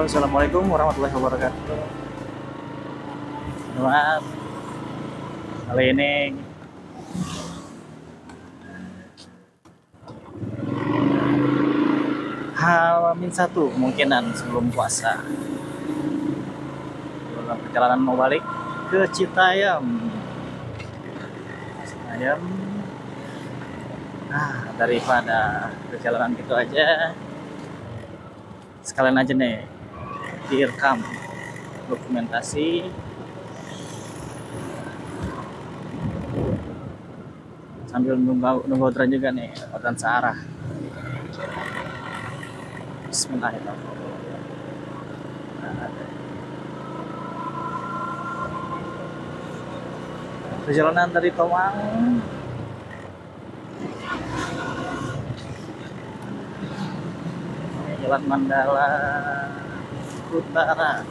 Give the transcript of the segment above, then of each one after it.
Assalamualaikum warahmatullahi wabarakatuh. Selamat kali ini H-1 kemungkinan sebelum puasa. Dalam perjalanan mau balik ke Citayam. Daripada perjalanan gitu aja, sekalian aja nih direkam dokumentasi sambil nunggu orderan juga nih, orderan searah. Bismillahirrahmanirrahim. Perjalanan dari Tomang Jalan Mandala Utara.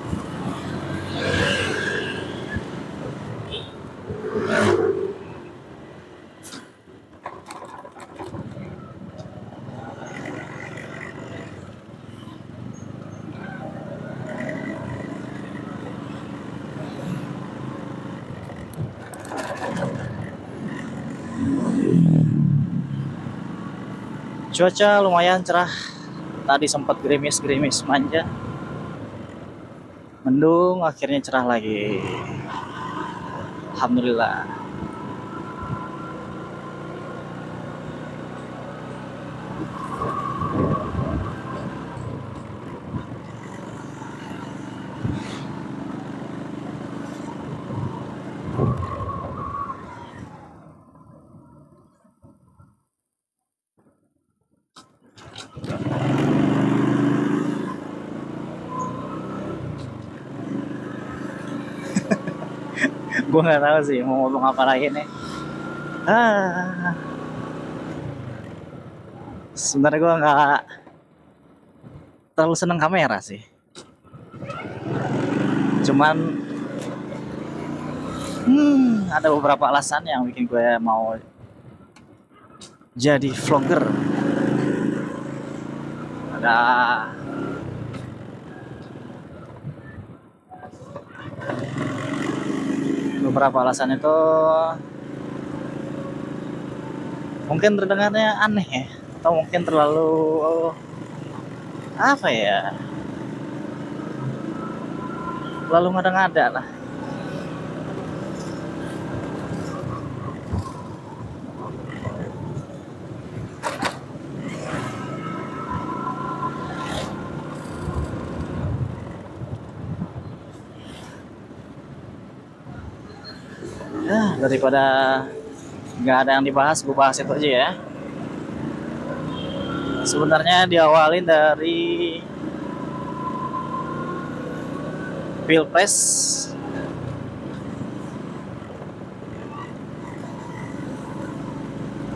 Cuaca lumayan cerah. Tadi sempat gerimis manja. Mendung, akhirnya cerah lagi. Alhamdulillah. Gue nggak tahu sih mau ngomong apa lagi nih. Sebenarnya gue nggak terlalu seneng kamera sih. Cuman ada beberapa alasan yang bikin gue mau jadi vlogger. Ada beberapa alasan itu mungkin terdengarnya aneh ya, atau mungkin terlalu apa ya, terlalu ngada-ngada lah. Daripada nggak ada yang dibahas, gue bahas itu aja ya. Sebenarnya diawalin dari Pilpres.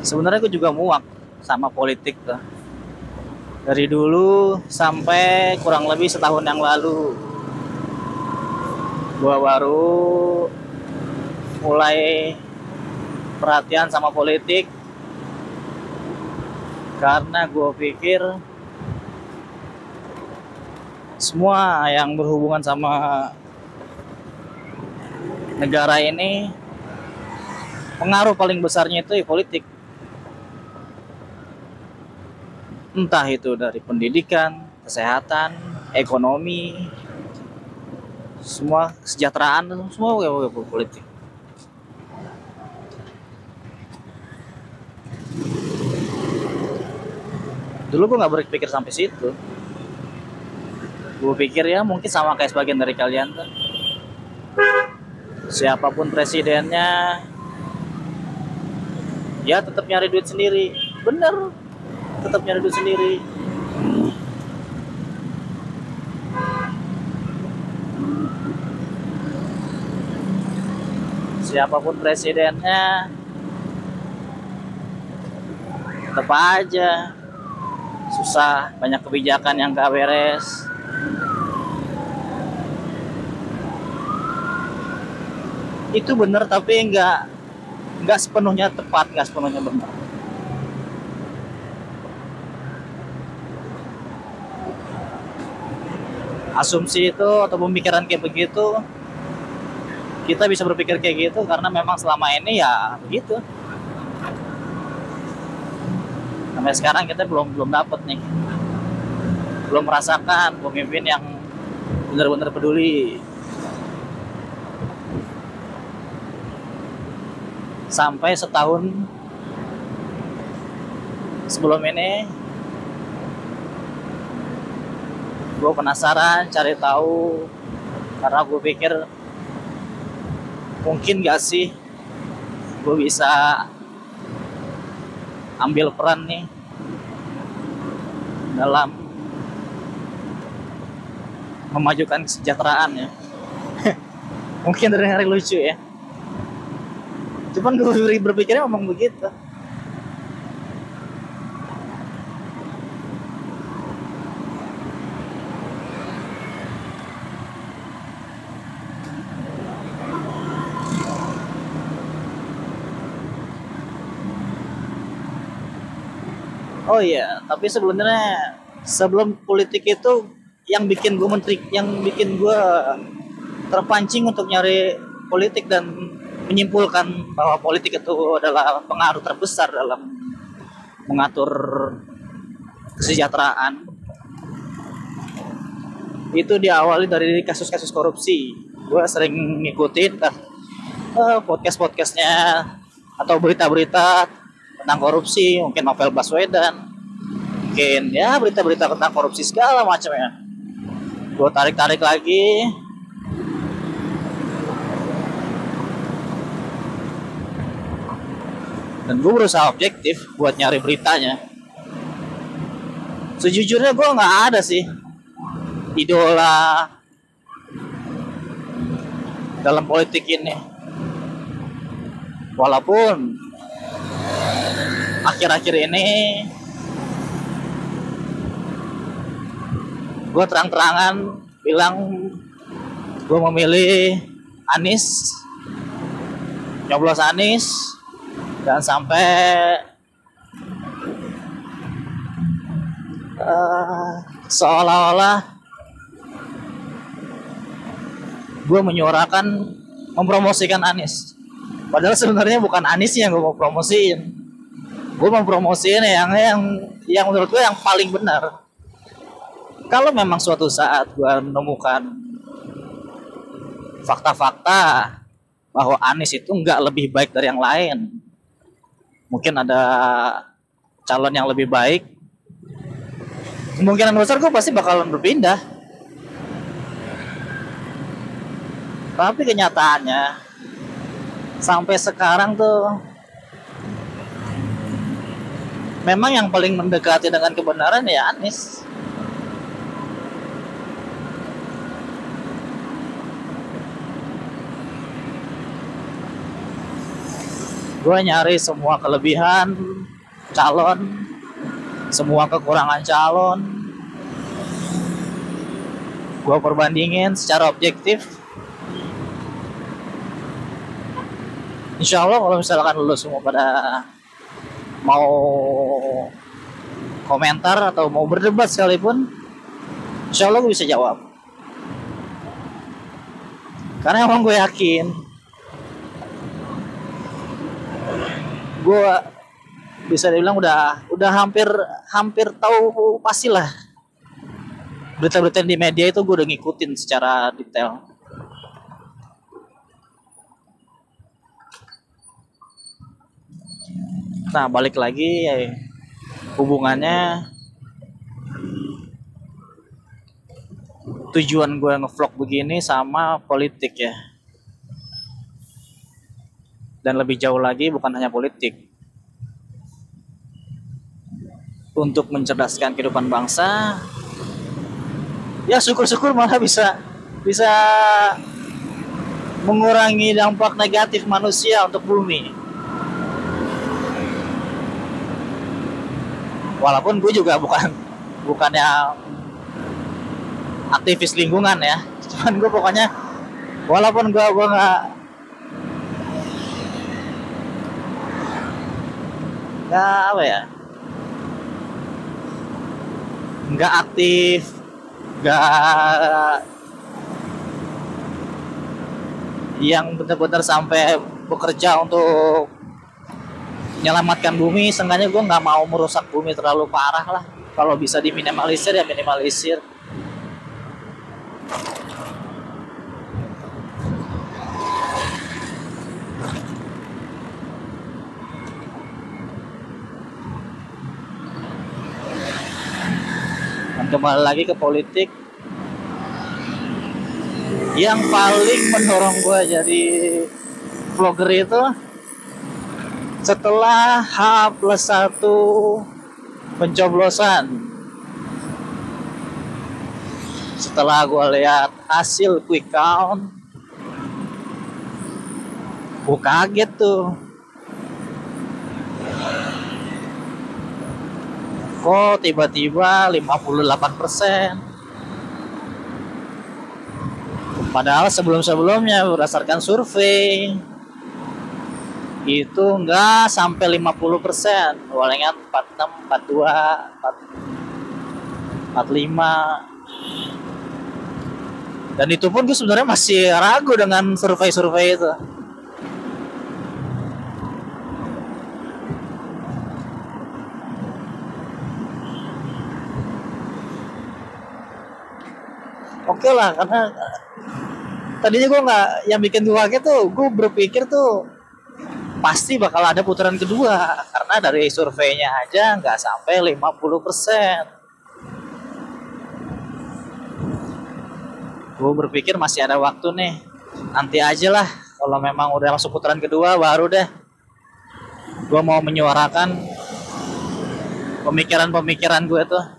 Sebenarnya gue juga muak sama politik tuh. Dari dulu sampai kurang lebih setahun yang lalu. Gue baru mulai perhatian sama politik karena gue pikir semua yang berhubungan sama negara ini pengaruh paling besarnya itu ya politik. Entah itu dari pendidikan, kesehatan, ekonomi, semua kesejahteraan, semua politik. Dulu gue nggak berpikir sampai situ. Gue pikir ya mungkin sama kayak sebagian dari kalian tuh. Siapapun presidennya, ya tetap nyari duit sendiri. Bener, tetap nyari duit sendiri. Siapapun presidennya, tetap aja susah, banyak kebijakan yang gak beres. Itu benar tapi nggak sepenuhnya tepat, nggak sepenuhnya benar. asumsi itu atau pemikiran kayak begitu, kita bisa berpikir kayak gitu karena memang selama ini ya begitu. Sampai sekarang kita belum dapet nih, belum merasakan pemimpin yang benar-benar peduli. Sampai setahun sebelum ini gue penasaran cari tahu, karena gue pikir mungkin gak sih gue bisa ambil peran nih dalam memajukan kesejahteraan ya. Mungkin terdengar lucu ya, cuman gue berpikirnya memang begitu. Oh iya, tapi sebenarnya sebelum politik itu yang bikin gue terpancing untuk nyari politik dan menyimpulkan bahwa politik itu adalah pengaruh terbesar dalam mengatur kesejahteraan. Itu diawali dari kasus-kasus korupsi. Gue sering ngikutin podcast-podcastnya atau berita-berita tentang korupsi, mungkin Novel Baswedan, mungkin ya berita-berita tentang korupsi segala macam ya. Gue tarik-tarik lagi, dan gue berusaha objektif buat nyari beritanya. Sejujurnya gue nggak ada sih idola dalam politik ini, walaupun akhir-akhir ini gue terang-terangan bilang gue memilih Anies, nyoblos Anies, dan sampai seolah-olah gue menyuarakan mempromosikan Anies, padahal sebenarnya bukan Anies yang gue mau promosiin. Gue mau promosiin yang menurut gue yang paling benar. Kalau memang suatu saat gue menemukan fakta-fakta bahwa Anies itu nggak lebih baik dari yang lain, mungkin ada calon yang lebih baik, kemungkinan besar gue pasti bakalan berpindah. Tapi kenyataannya sampai sekarang tuh memang yang paling mendekati dengan kebenaran ya Anies. Gue nyari semua kelebihan calon, semua kekurangan calon, gue perbandingin secara objektif. Insya Allah kalau misalkan lu semua pada mau komentar atau mau berdebat sekalipun, insya Allah gue bisa jawab. Karena emang gue yakin, gue bisa dibilang udah hampir tahu pastilah berita-berita di media itu gue udah ngikutin secara detail. Nah balik lagi hubungannya tujuan gue ngevlog begini sama politik ya. Dan lebih jauh lagi bukan hanya politik. Untuk mencerdaskan kehidupan bangsa, ya syukur-syukur malah bisa mengurangi dampak negatif manusia untuk bumi. Walaupun gue juga bukannya aktivis lingkungan ya, cuman gue pokoknya walaupun gue nggak apa ya, nggak aktif Gak yang benar-benar sampai bekerja untuk menyelamatkan bumi. Seenggaknya gue nggak mau merusak bumi terlalu parah lah. Kalau bisa diminimalisir ya minimalisir. Dan kembali lagi ke politik, yang paling mendorong gue jadi vlogger itu setelah H+1 pencoblosan, setelah gue lihat hasil quick count, gue kaget tuh, kok tiba-tiba 58%. Padahal sebelum-sebelumnya berdasarkan survei itu enggak sampai 50%, palingan 46, 42, 45. Dan itu pun gue sebenarnya masih ragu dengan survei-survei itu. Oke lah, karena tadinya gue nggak, yang bikin gue kaget tuh, gue berpikir tuh pasti bakal ada putaran kedua, karena dari surveinya aja nggak sampai 50%. Gue berpikir masih ada waktu nih, nanti aja lah, kalau memang udah masuk putaran kedua baru deh gue mau menyuarakan pemikiran-pemikiran gue tuh.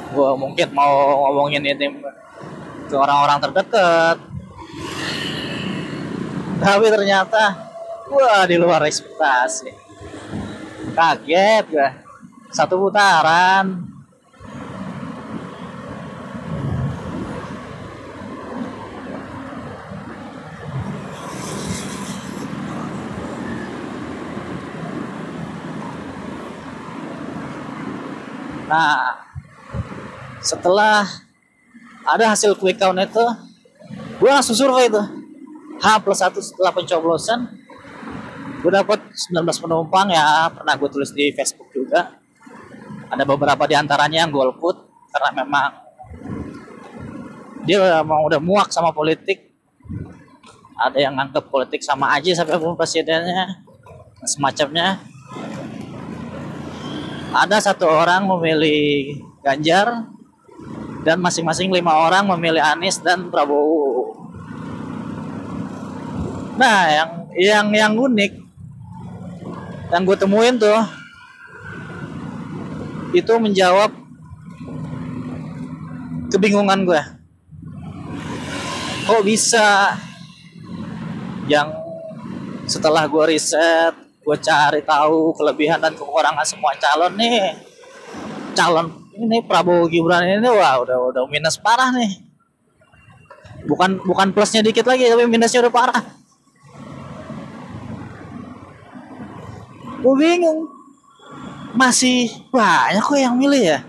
Gue mungkin mau ngomongin ini ke orang-orang terdekat, tapi ternyata wah di luar ekspektasi. Kaget gue, satu putaran. Nah, setelah ada hasil quick count itu, gue langsung survei tuh. H+1 setelah pencoblosan, gue dapat 19 penumpang ya, pernah gue tulis di Facebook juga. Ada beberapa di antaranya yang golput karena memang dia udah muak sama politik. Ada yang nganggep politik sama aja sampai pun presidennya, semacamnya. Ada satu orang memilih Ganjar dan masing-masing 5 orang memilih Anies dan Prabowo. Nah, yang unik yang gue temuin tuh itu menjawab kebingungan gue. Kok bisa yang setelah gue riset, gue cari tahu kelebihan dan kekurangan semua calon nih. Calon ini Prabowo Gibran ini wah udah minus parah nih. Bukan plusnya dikit lagi tapi minusnya udah parah. Gue bingung. Masih banyak kok yang milih ya.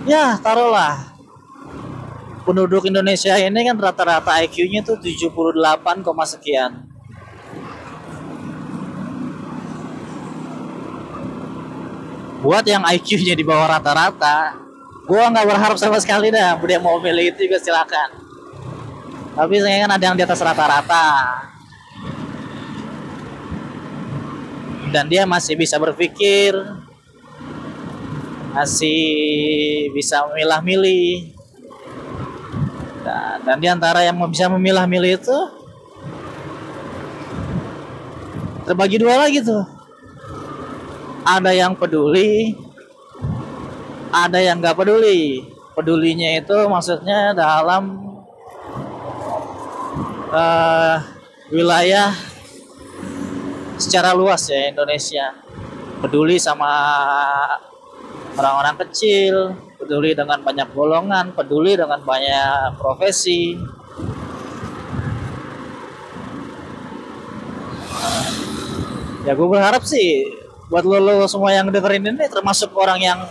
Ya, taruhlah penduduk Indonesia ini kan rata-rata IQ-nya tuh 78, sekian. Buat yang IQ-nya di bawah rata-rata, gue nggak berharap sama sekali dah. Dia mau milih itu juga silakan. Tapi saya kan ada yang di atas rata-rata, dan dia masih bisa berpikir, masih bisa memilah-milih. Dan di antara yang bisa memilah-milih itu terbagi dua lagi tuh. Ada yang peduli, ada yang nggak peduli. Pedulinya itu maksudnya dalam wilayah secara luas ya Indonesia. Peduli sama orang-orang kecil, peduli dengan banyak golongan, peduli dengan banyak profesi. Ya gue berharap sih buat lo semua yang dengerin ini termasuk orang yang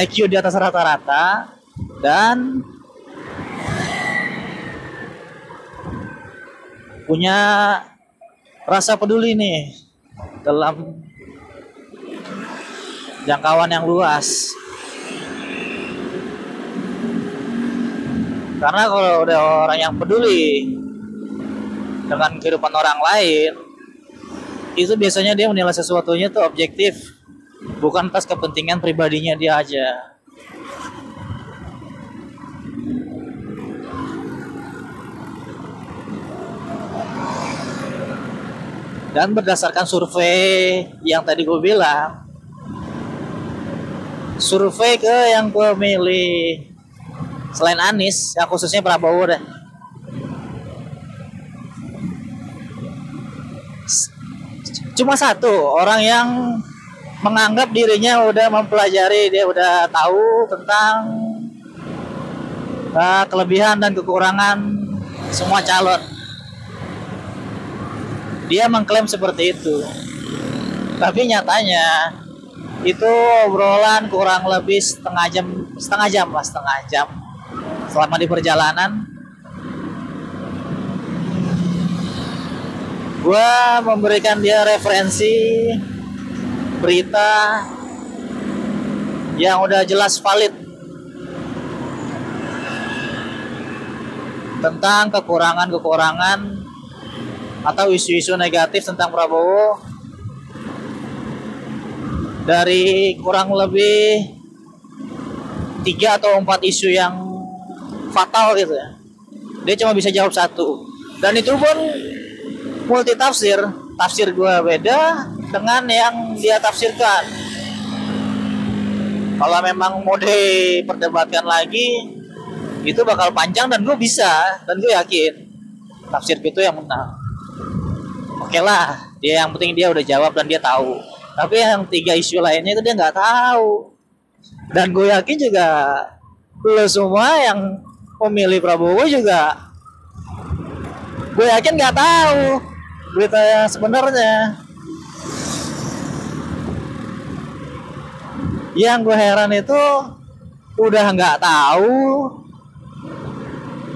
IQ di atas rata-rata dan punya rasa peduli nih dalam jangkauan yang luas. Karena kalau udah orang yang peduli dengan kehidupan orang lain, itu biasanya dia menilai sesuatunya tuh objektif, bukan atas kepentingan pribadinya dia aja. Dan berdasarkan survei yang tadi gue bilang, survei ke yang gue milih selain Anies, ya khususnya Prabowo deh, cuma satu orang yang menganggap dirinya udah mempelajari, dia udah tahu tentang kelebihan dan kekurangan semua calon. Dia mengklaim seperti itu, tapi nyatanya itu obrolan kurang lebih setengah jam selama di perjalanan. Gue memberikan dia referensi berita yang udah jelas valid tentang kekurangan atau isu-isu negatif tentang Prabowo dari kurang lebih 3 atau 4 isu yang fatal gitu ya. Dia cuma bisa jawab satu, dan itu pun multi tafsir. Tafsir gue beda dengan yang dia tafsirkan. Kalau memang mau diperdebatkan lagi, itu bakal panjang, dan gue bisa, dan gue yakin tafsir itu yang menang. Oke lah, dia yang penting dia udah jawab dan dia tahu. Tapi yang 3 isu lainnya itu dia nggak tahu. Dan gue yakin juga lo semua yang memilih Prabowo juga, gue yakin nggak tahu berita yang sebenarnya. Yang gue heran itu udah nggak tahu,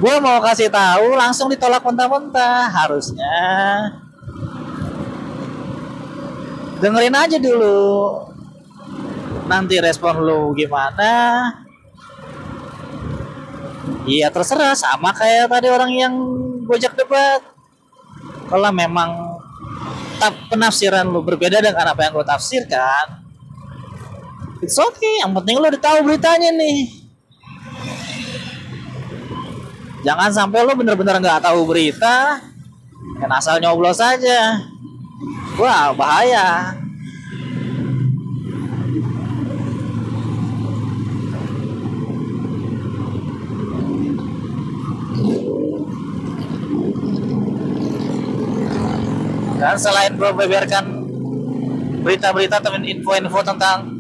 gue mau kasih tahu langsung ditolak mentah-mentah. Harusnya dengerin aja dulu, nanti respon lu gimana. Iya terserah, sama kayak tadi orang yang gojek debat. Kalau memang penafsiran lu berbeda dengan apa yang gue tafsirkan, it's okay. Yang penting lu udah tahu beritanya nih. Jangan sampai lu bener-bener nggak tahu berita dan asal nyoblos saja. Wah bahaya. Dan selain gue beberkan berita-berita atau info-info tentang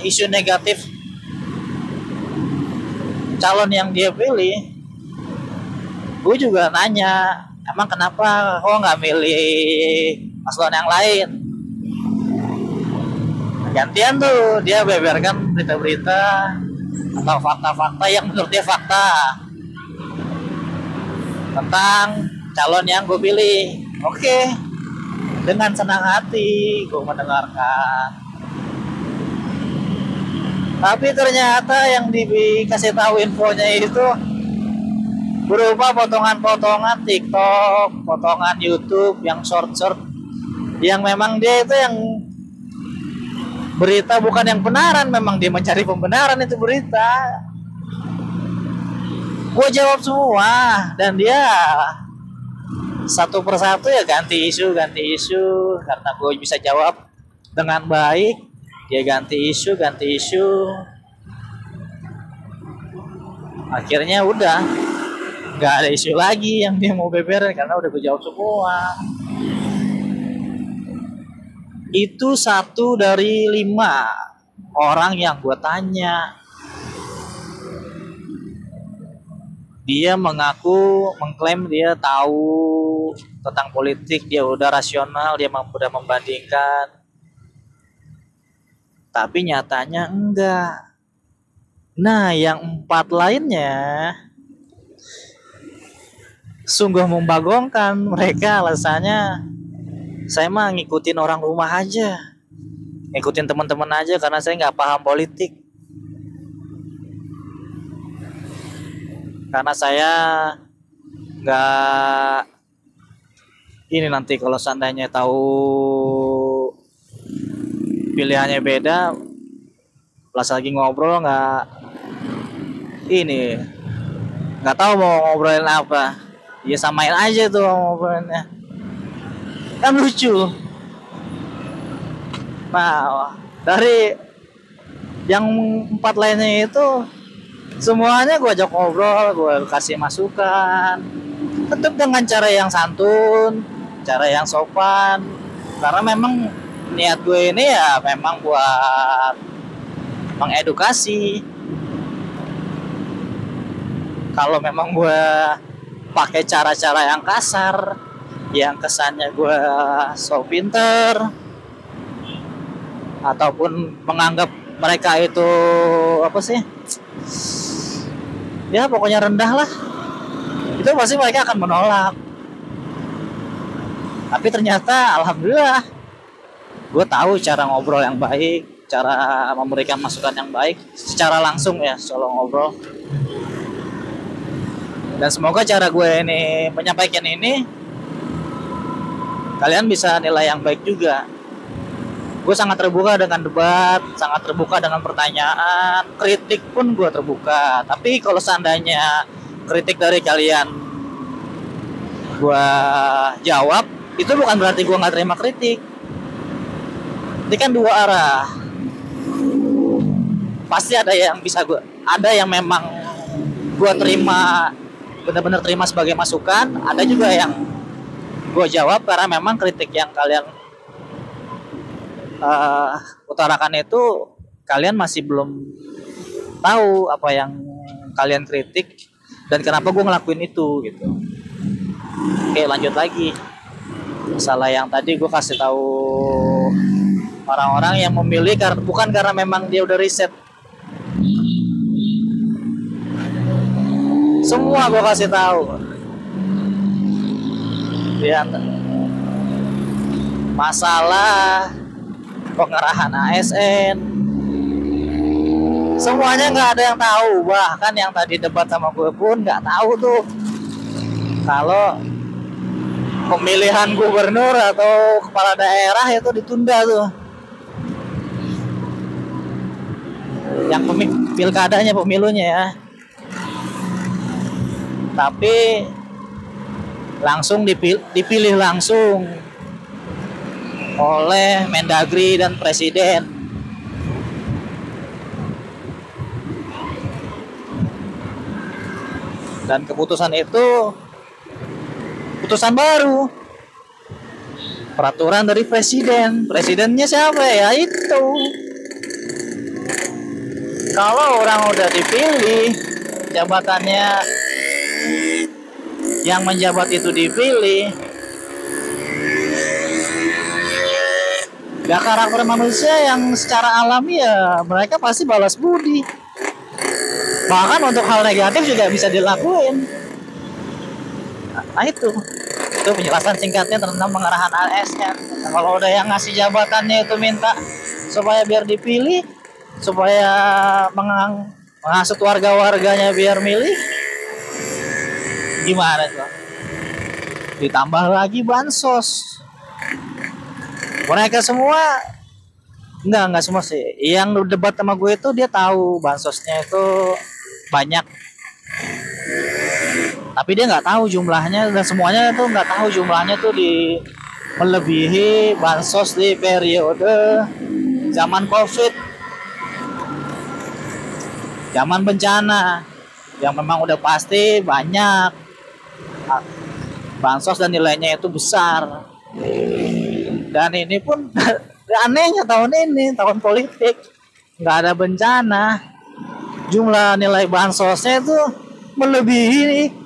isu negatif calon yang dia pilih, gue juga nanya, emang kenapa kok nggak milih paslon yang lain? Gantian tuh dia beberkan berita-berita atau fakta-fakta yang menurut dia fakta tentang calon yang gue pilih. Oke, dengan senang hati gue mendengarkan. Tapi ternyata yang dikasih tahu infonya itu berupa potongan-potongan TikTok, potongan YouTube yang short-short, yang memang dia itu yang berita bukan yang benaran, memang dia mencari pembenaran itu berita. Gue jawab semua, dan dia satu persatu ya ganti isu, karena gue bisa jawab dengan baik. Dia ganti isu. Akhirnya udah nggak ada isu lagi yang dia mau beberin karena udah gue jawab semua. Itu 1 dari 5 orang yang gue tanya. Dia mengaku, mengklaim dia tahu tentang politik, dia udah rasional, dia udah membandingkan. Tapi nyatanya enggak. Nah, yang 4 lainnya sungguh membagongkan. Mereka alasannya, saya mah ngikutin orang rumah aja, ngikutin teman-teman aja karena saya nggak paham politik. Karena saya nggak ini, nanti kalau seandainya tahu pilihannya beda, pas lagi ngobrol nggak tahu mau ngobrolin apa, ya samain aja tuh ngobrolinnya, kan lucu. Nah, dari yang 4 lainnya itu semuanya gue ajak ngobrol, gue kasih masukan, tetap dengan cara yang santun, cara yang sopan, karena memang niat gue ini ya memang buat mengedukasi. Kalau memang gue pakai cara-cara yang kasar, yang kesannya gue so pinter, ataupun menganggap mereka itu apa sih, ya pokoknya rendah lah, itu pasti mereka akan menolak. Tapi ternyata alhamdulillah gue tahu cara ngobrol yang baik, cara memberikan masukan yang baik secara langsung ya, soal ngobrol. Dan semoga cara gue ini menyampaikan ini kalian bisa nilai yang baik juga. Gue sangat terbuka dengan debat, sangat terbuka dengan pertanyaan, kritik pun gue terbuka. Tapi kalau seandainya kritik dari kalian gue jawab, itu bukan berarti gue nggak terima kritik. Ini kan dua arah. Pasti ada yang bisa ada yang memang gue terima, benar-benar terima sebagai masukan. Ada juga yang gue jawab karena memang kritik yang kalian utarakan itu kalian masih belum tahu apa yang kalian kritik dan kenapa gue ngelakuin itu gitu. Oke, lanjut lagi. Masalah yang tadi gue kasih tahu orang-orang yang memilih bukan karena memang dia udah riset. Semua gue kasih tahu. Ya, masalah pengerahan ASN, semuanya nggak ada yang tahu. Bahkan yang tadi debat sama gue pun nggak tahu tuh kalau pemilihan gubernur atau kepala daerah itu ditunda tuh. Yang pilkadanya, pemilunya ya. Tapi langsung dipilih langsung oleh Mendagri dan Presiden. Dan keputusan itu keputusan baru, peraturan dari Presiden. Presidennya siapa ya? Itu. Kalau orang udah dipilih, jabatannya yang menjabat itu dipilih, ya karakter manusia yang secara alami ya mereka pasti balas budi. Bahkan untuk hal negatif juga bisa dilakuin. Nah itu penjelasan singkatnya tentang pengarahan ASN. Nah, kalau udah yang ngasih jabatannya itu minta supaya biar dipilih, supaya menghasut warga-warganya biar milih, gimana tuh? Ditambah lagi bansos. Mereka semua enggak semua sih. Yang debat sama gue itu dia tahu bansosnya itu banyak. Tapi dia nggak tahu jumlahnya, dan semuanya tuh nggak tahu jumlahnya tuh melebihi bansos di periode zaman COVID, zaman bencana, yang memang udah pasti banyak bansos dan nilainya itu besar. Dan ini pun anehnya tahun ini, tahun politik, nggak ada bencana, jumlah nilai bansosnya itu melebihi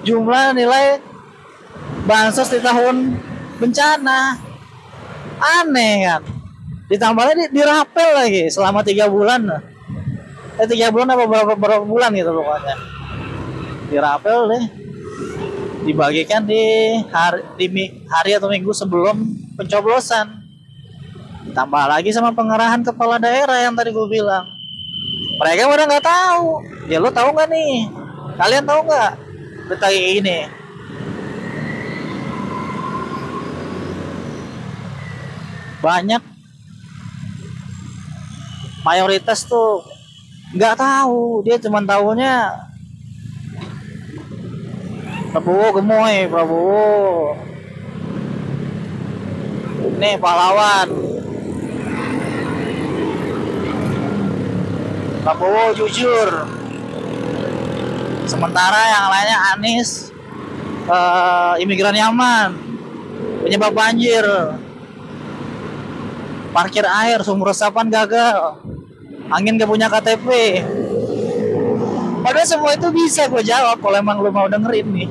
jumlah nilai bansos di tahun bencana, aneh kan. Ditambah lagi dirapel lagi selama 3 bulan. 3 bulan apa berapa bulan gitu pokoknya. Dirapel deh. Dibagikan di hari atau minggu sebelum pencoblosan. Tambah lagi sama pengerahan kepala daerah yang tadi gue bilang. Mereka udah nggak tahu. Ya lo tahu nggak nih? Kalian tahu nggak berita ini? Banyak mayoritas tuh nggak tahu. Dia cuma tahunya Prabowo gemoy, Prabowo ini pahlawan, Prabowo jujur. Sementara yang lainnya Anies imigran nyaman, penyebab banjir, parkir air, sumur resapan gagal, angin gak punya KTP. Padahal semua itu bisa gue jawab kalau emang lu mau dengerin nih.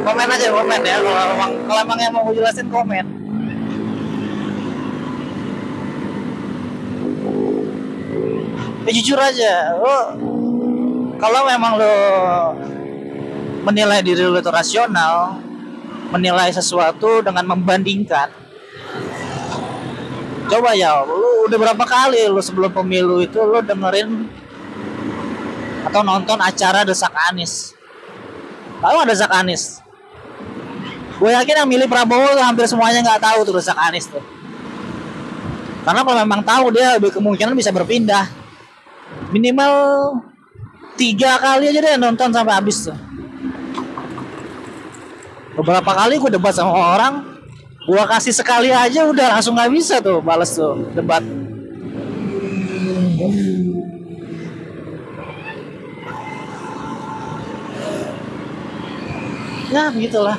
Komen aja, komen ya. Kalau emang yang mau gue jelasin, komen. Ya jujur aja, lo kalau memang lo menilai diri lo itu rasional, menilai sesuatu dengan membandingkan, coba ya, lu udah berapa kali lu sebelum pemilu itu lu dengerin atau nonton acara Desak Anies? Tahu nggak Desak Anies? Gue yakin yang milih Prabowo hampir semuanya nggak tahu tuh Desak Anies tuh. Karena kalau memang tahu dia lebih kemungkinan bisa berpindah. Minimal 3 kali aja deh nonton sampai habis tuh. Beberapa kali gue debat sama orang, gue kasih sekali aja udah langsung nggak bisa tuh balas tuh debat. Ya begitulah.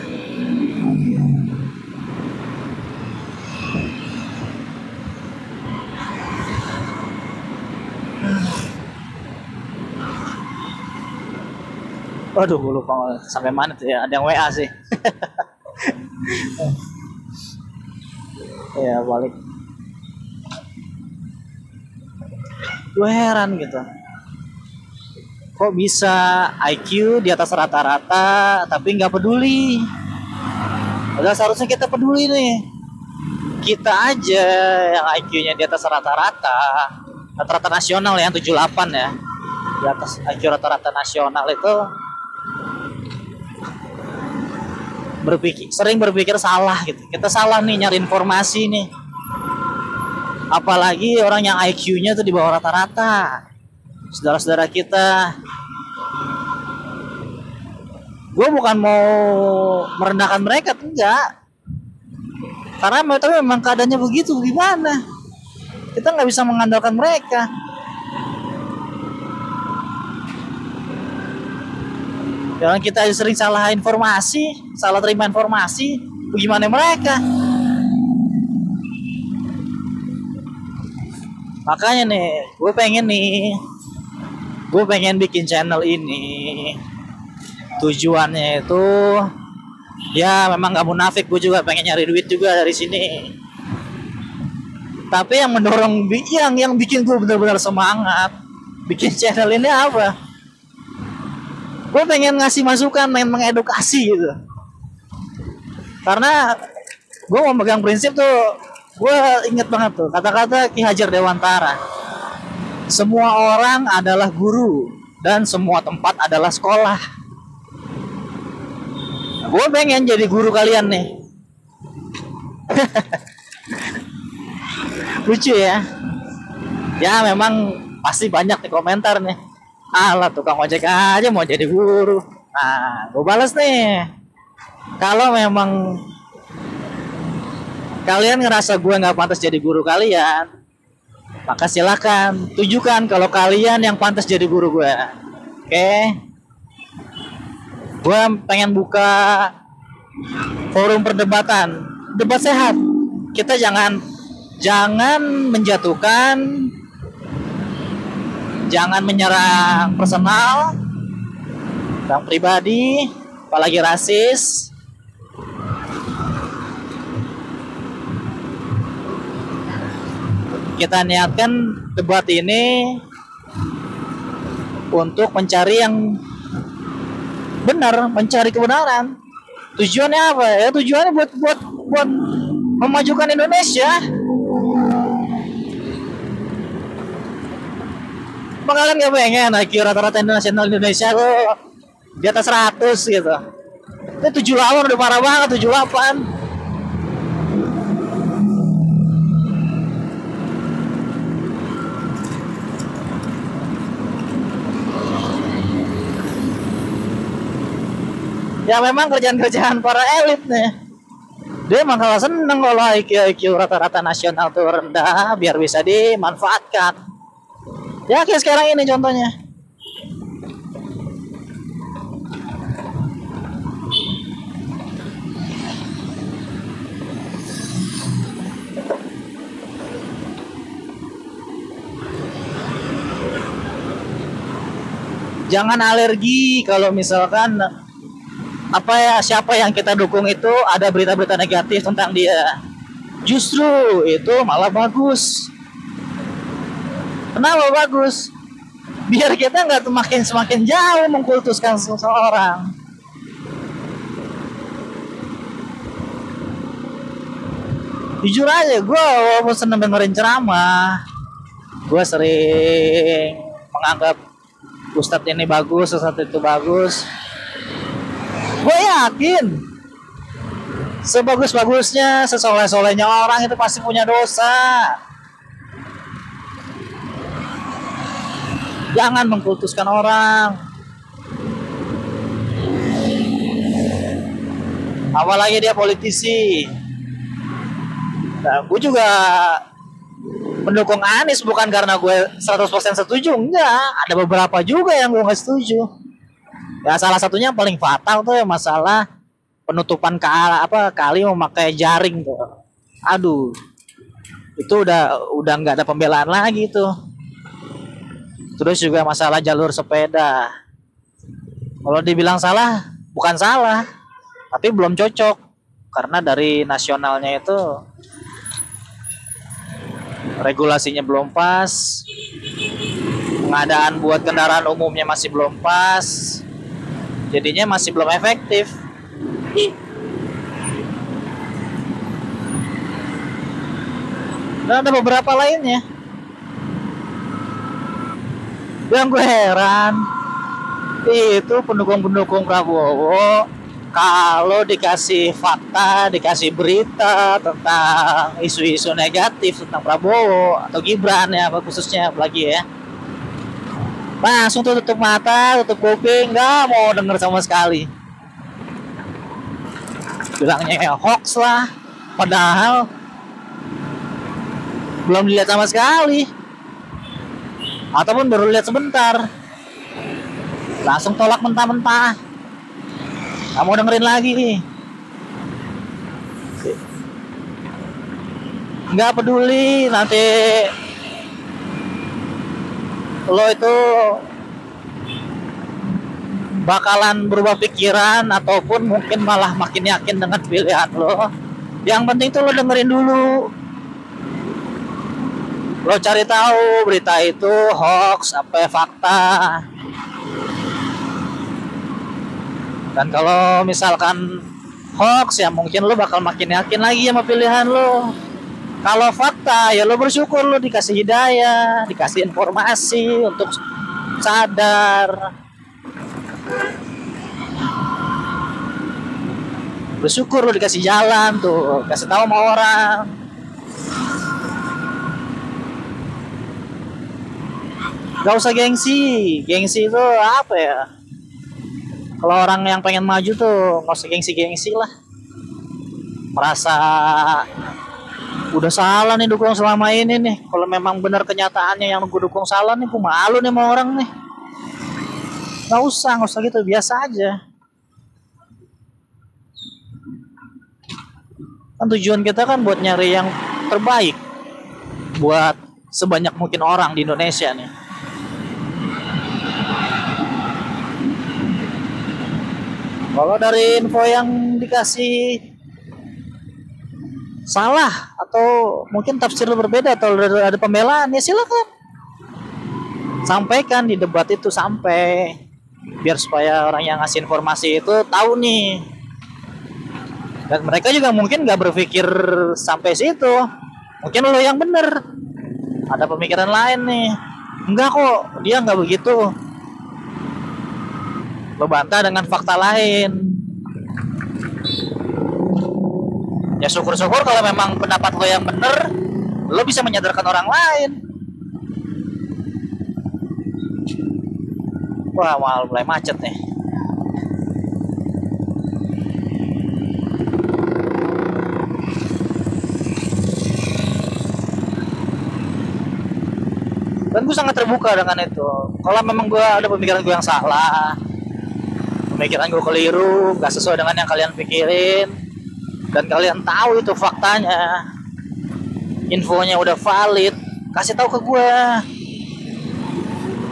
Waduh, gue lupa sampai mana tuh ya. Ada yang WA sih. Ya balik. Gue heran gitu. Kok bisa IQ di atas rata-rata tapi nggak peduli? Padahal seharusnya kita peduli nih. Kita aja yang IQ-nya di atas rata-rata nasional yang 78 ya. Di atas IQ rata-rata nasional itu sering berpikir salah gitu. Kita salah nih nyari informasi nih. Apalagi orang yang IQ-nya tuh di bawah rata-rata. Saudara-saudara kita. Gue bukan mau merendahkan mereka, enggak. Karena mereka memang keadaannya begitu, gimana? Kita nggak bisa mengandalkan mereka. Jangan kita sering salah informasi, salah terima informasi, bagaimana mereka? Makanya nih, gue pengen bikin channel ini. Tujuannya itu, ya memang gak munafik, gue juga pengen nyari duit juga dari sini. Tapi yang mendorong, yang bikin gue benar-benar semangat bikin channel ini apa? Gue pengen ngasih masukan, pengen mengedukasi gitu. Karena gue mau megang prinsip tuh, gue inget banget tuh kata-kata Ki Hajar Dewantara. Semua orang adalah guru dan semua tempat adalah sekolah. Gue pengen jadi guru kalian nih. Lucu ya. Ya memang pasti banyak di komentar nih. Alah tukang ojek aja mau jadi guru. Nah, gue balas nih. Kalau memang kalian ngerasa gue nggak pantas jadi guru kalian, maka silakan tunjukkan kalau kalian yang pantas jadi guru gue. Oke? Gue pengen buka forum perdebatan, debat sehat. Kita jangan menjatuhkan, jangan menyerang personal, tentang pribadi, apalagi rasis. Kita niatkan debat ini untuk mencari yang benar, mencari kebenaran. Tujuannya apa ya? Tujuannya buat memajukan Indonesia. Kalian gak pengen IQ rata-rata nasional Indonesia tuh di atas 100 gitu. Itu 78 udah parah banget, 78. Ya memang kerjaan-kerjaan para elit nih. Dia emang kalau seneng kalau IQ rata-rata nasional tuh rendah biar bisa dimanfaatkan. Ya kayak sekarang ini contohnya. Jangan alergi kalau misalkan apa ya, siapa yang kita dukung itu ada berita-berita negatif tentang dia. Justru itu malah bagus. Kenapa bagus? Biar kita nggak semakin jauh mengkultuskan seseorang. Jujur aja, gue walaupun seneng dengerin ceramah, gue sering menganggap Ustadz ini bagus, Ustadz itu bagus. Gue yakin sebagus-bagusnya, sesoleh-solehnya orang itu pasti punya dosa. Jangan mengkultuskan orang. Apalagi dia politisi. Nah, gue juga mendukung Anies bukan karena gue 100% setuju. Enggak, ada beberapa juga yang gue gak setuju. Ya salah satunya yang paling fatal tuh ya masalah penutupan kali memakai jaring tuh. Aduh. Itu udah nggak ada pembelaan lagi tuh. Terus juga masalah jalur sepeda. Kalau dibilang salah, bukan salah, tapi belum cocok karena dari nasionalnya itu regulasinya belum pas. Pengadaan buat kendaraan umumnya masih belum pas. Jadinya masih belum efektif. Dan ada beberapa lainnya. Yang gue heran itu pendukung-pendukung Prabowo kalau dikasih fakta, dikasih berita tentang isu-isu negatif tentang Prabowo atau Gibran ya khususnya lagi ya, langsung tutup mata, tutup kuping, nggak mau denger sama sekali. Bilangnya hoax lah, padahal belum dilihat sama sekali, ataupun baru lihat sebentar, langsung tolak mentah-mentah, nggak mau dengerin lagi, nggak peduli nanti lo itu bakalan berubah pikiran ataupun mungkin malah makin yakin dengan pilihan lo. Yang penting tuh lo dengerin dulu, lo cari tahu berita itu hoax apa fakta. Dan kalau misalkan hoax ya mungkin lo bakal makin yakin lagi sama pilihan lo. Kalau fakta ya lo bersyukur lo dikasih hidayah, dikasih informasi untuk sadar. Bersyukur lo dikasih jalan tuh, kasih tahu sama orang. Gak usah gengsi itu apa ya? Kalau orang yang pengen maju tuh gak usah gengsi lah. Merasa udah salah nih dukung selama ini nih. Kalau memang benar kenyataannya yang gue dukung salah nih, gue malu nih sama orang nih. Gak usah gitu, biasa aja. Kan tujuan kita kan buat nyari yang terbaik buat sebanyak mungkin orang di Indonesia nih. Kalau dari info yang dikasih salah atau mungkin tafsir berbeda atau ada pembelaan, ya silakan sampaikan di debat itu, sampai biar supaya orang yang ngasih informasi itu tahu nih. Dan mereka juga mungkin nggak berpikir sampai situ, mungkin lo yang bener, ada pemikiran lain nih, enggak kok dia nggak begitu, lo bantah dengan fakta lain. Ya syukur-syukur kalau memang pendapat lo yang bener, lo bisa menyadarkan orang lain. Wah, mulai macet nih. Dan gue sangat terbuka dengan itu. Kalau memang gue ada pemikiran gue yang salah, pemikiran gue keliru, gak sesuai dengan yang kalian pikirin, dan kalian tahu itu faktanya, infonya udah valid, kasih tahu ke gue.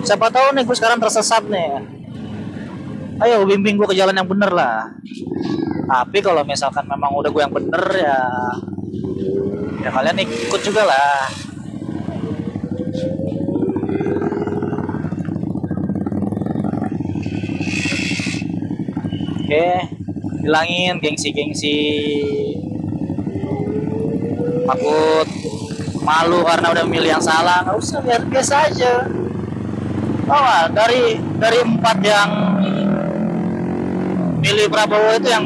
Siapa tahu nih gue sekarang tersesat nih, ayo bimbing gue ke jalan yang bener lah. Tapi kalau misalkan memang udah gue yang bener, ya kalian ikut juga lah. Oke, bilangin gengsi-gengsi, takut malu karena udah milih yang salah, nggak usah, biar biasa aja. Oh, dari 4 yang milih Prabowo itu yang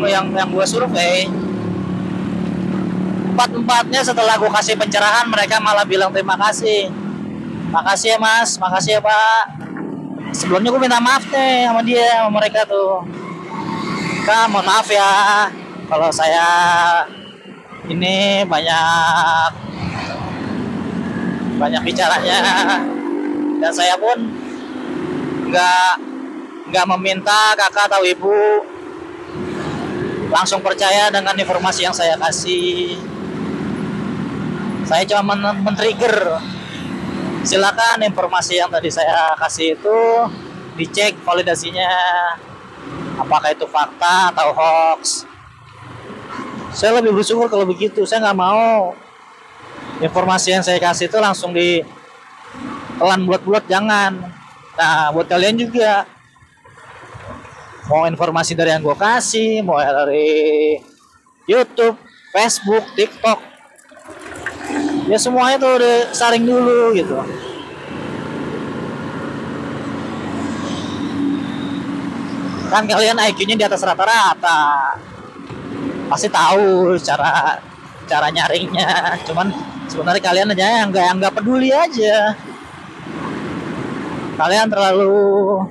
gue survei, 4-4-nya setelah gue kasih pencerahan mereka malah bilang terima kasih. Makasih ya mas, makasih ya pak. Sebelumnya gue minta maaf nih sama dia, sama mereka tuh. Kak, mohon maaf ya kalau saya ini banyak bicaranya, dan saya pun nggak meminta kakak atau ibu langsung percaya dengan informasi yang saya kasih. Saya cuma men-trigger. Silakan informasi yang tadi saya kasih itu dicek validasinya, apakah itu fakta atau hoax. Saya lebih bersyukur kalau begitu. Saya nggak mau informasi yang saya kasih itu langsung ditelan bulat-bulat, jangan. Nah, buat kalian juga, mau informasi dari yang gue kasih, mau dari YouTube, Facebook, TikTok, ya semuanya tuh udah saring dulu gitu. Kan kalian IQ-nya di atas rata-rata, pasti tahu cara nyaringnya. Cuman sebenarnya kalian aja yang nggak peduli aja. Kalian terlalu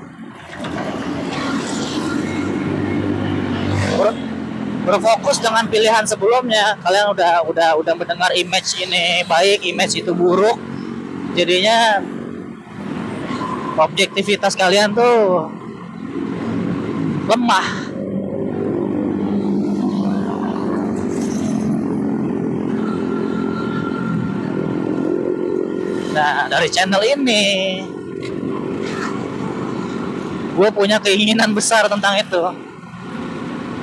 berfokus dengan pilihan sebelumnya. Kalian udah mendengar image ini baik, image itu buruk. Jadinya objektivitas kalian tuh lemah. Nah, dari channel ini gue punya keinginan besar tentang itu.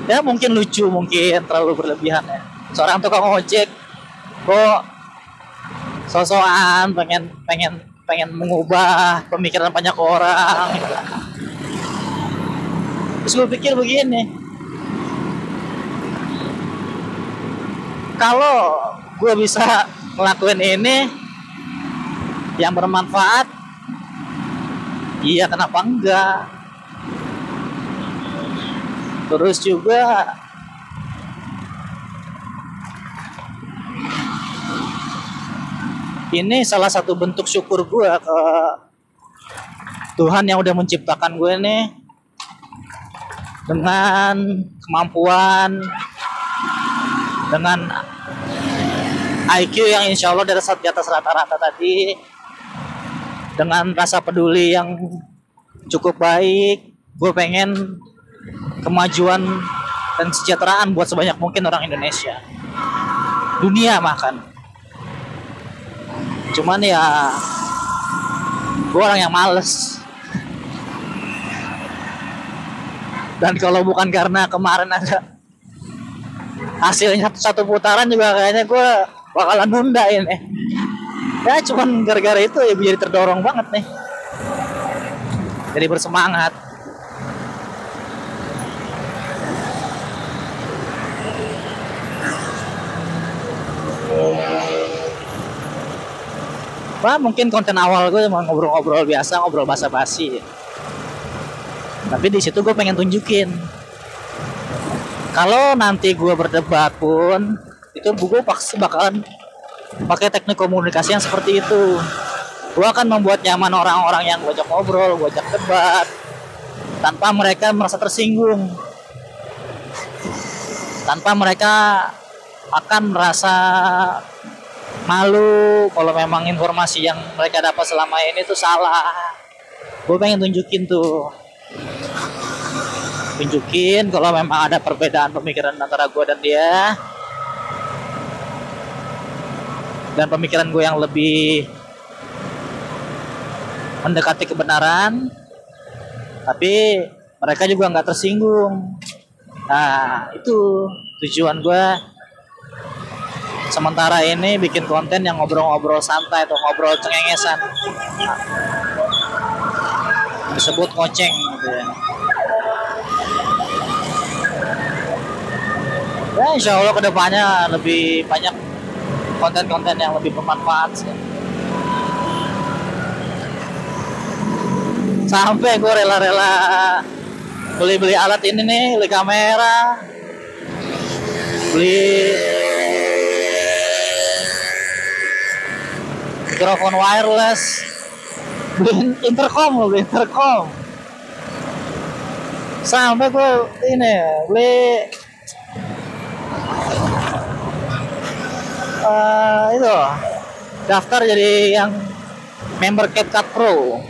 Ya mungkin lucu, mungkin terlalu berlebihan ya. Seorang tukang ojek kok sosokan pengen mengubah pemikiran banyak orang. Terus gue pikir begini, kalau gue bisa ngelakuin ini yang bermanfaat, iya kenapa enggak. Terus juga ini salah satu bentuk syukur gue ke Tuhan yang udah menciptakan gue nih dengan kemampuan, dengan IQ yang insya Allah di atas rata-rata tadi, dengan rasa peduli yang cukup baik. Gue pengen kemajuan dan kesejahteraan buat sebanyak mungkin orang Indonesia, dunia makan. Cuman ya gue orang yang males. Dan kalau bukan karena kemarin ada hasilnya satu putaran juga kayaknya gue bakalan nunda ini. Ya cuman gara-gara itu ya jadi terdorong banget nih. Jadi bersemangat. Wah, mungkin konten awal gue cuma ngobrol-ngobrol biasa, ngobrol basa-basi. Tapi di situ gue pengen tunjukin kalau nanti gue berdebat pun itu gue pasti bakalan pakai teknik komunikasi yang seperti itu. Gue akan membuat nyaman orang-orang yang gue ajak ngobrol, gue ajak debat tanpa mereka merasa tersinggung, tanpa mereka akan merasa malu kalau memang informasi yang mereka dapat selama ini tuh salah. Gue pengen tunjukin kalau memang ada perbedaan pemikiran antara gue dan dia, dan pemikiran gue yang lebih mendekati kebenaran, tapi mereka juga nggak tersinggung. Nah, itu tujuan gue sementara ini bikin konten yang ngobrol-ngobrol santai atau ngobrol cengengesan, disebut ngoceng gitu ya. Ya insya Allah kedepannya lebih banyak konten-konten yang lebih bermanfaat sih. Sampai gue rela-rela beli alat ini nih, beli kamera, beli mikrofon wireless, beli intercom. Sampai gue ini beli itu daftar jadi yang member CapCut Pro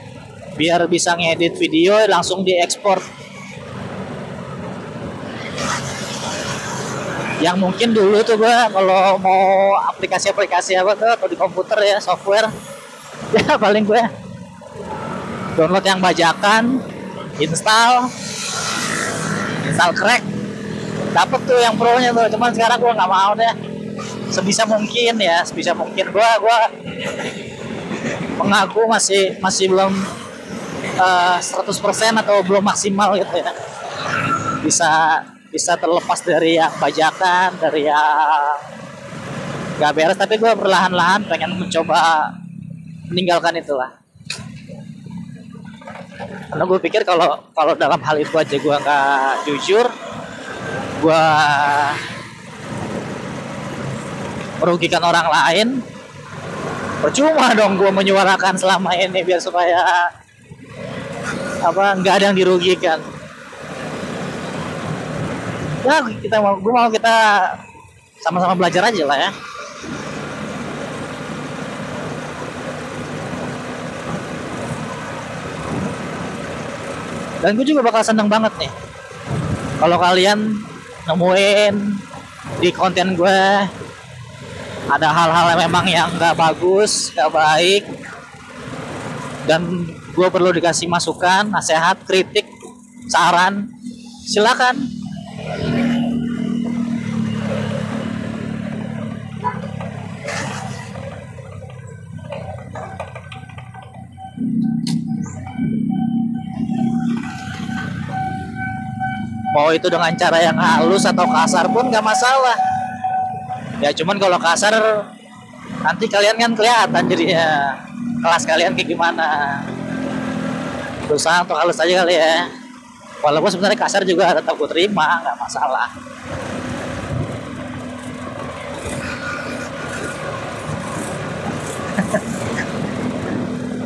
biar bisa ngedit video langsung diekspor. Yang mungkin dulu tuh gue kalau mau aplikasi apa tuh atau di komputer ya, software ya paling gue download yang bajakan, install crack, dapet tuh yang pro-nya tuh. Cuman sekarang gue nggak mau deh. Sebisa mungkin gue mengaku masih belum 100% atau belum maksimal gitu ya, bisa terlepas dari yang bajakan, dari yang gak beres. Tapi gue perlahan-lahan pengen mencoba meninggalkan itulah, karena gue pikir kalau dalam hal itu aja gue nggak jujur, gue merugikan orang lain, percuma dong gue menyuarakan selama ini biar supaya nggak ada yang dirugikan. Ya gue mau kita sama-sama belajar aja lah ya. Dan gue juga bakal seneng banget nih kalau kalian nemuin di konten gue ada hal-hal yang memang yang nggak bagus, nggak baik, dan gue perlu dikasih masukan, nasihat, kritik, saran, silakan. Mau itu dengan cara yang halus atau kasar pun nggak masalah. Ya cuman kalau kasar nanti kalian kan kelihatan jadinya kelas kalian kayak gimana. Berusaha untuk halus aja kali ya. Walaupun sebenarnya kasar juga tetap gue terima, nggak masalah.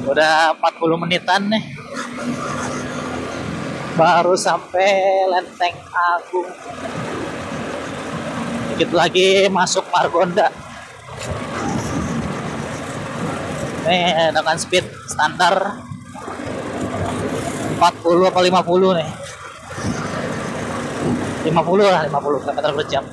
Udah 40 menitan nih, baru sampai Lenteng Agung. Dikit lagi masuk Margonda. Nih dengan speed standar 40 atau 50 nih. 50 lah, 50 km per jam.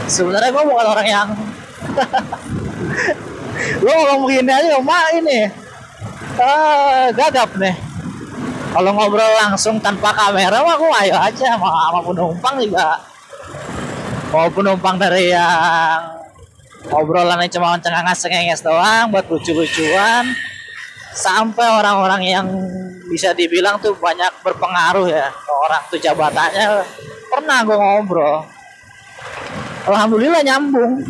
Sebenarnya gue bukan orang yang Lu ngomong begini aja, mak ini gagap nih. Kalau ngobrol langsung tanpa kamera mah aku ayo aja sama penumpang juga. Mau penumpang dari yang obrolannya cuma cengenges doang buat lucu-lucuan, sampai orang-orang yang bisa dibilang tuh banyak berpengaruh ya ke orang tuh jabatannya, pernah gue ngobrol. Alhamdulillah nyambung.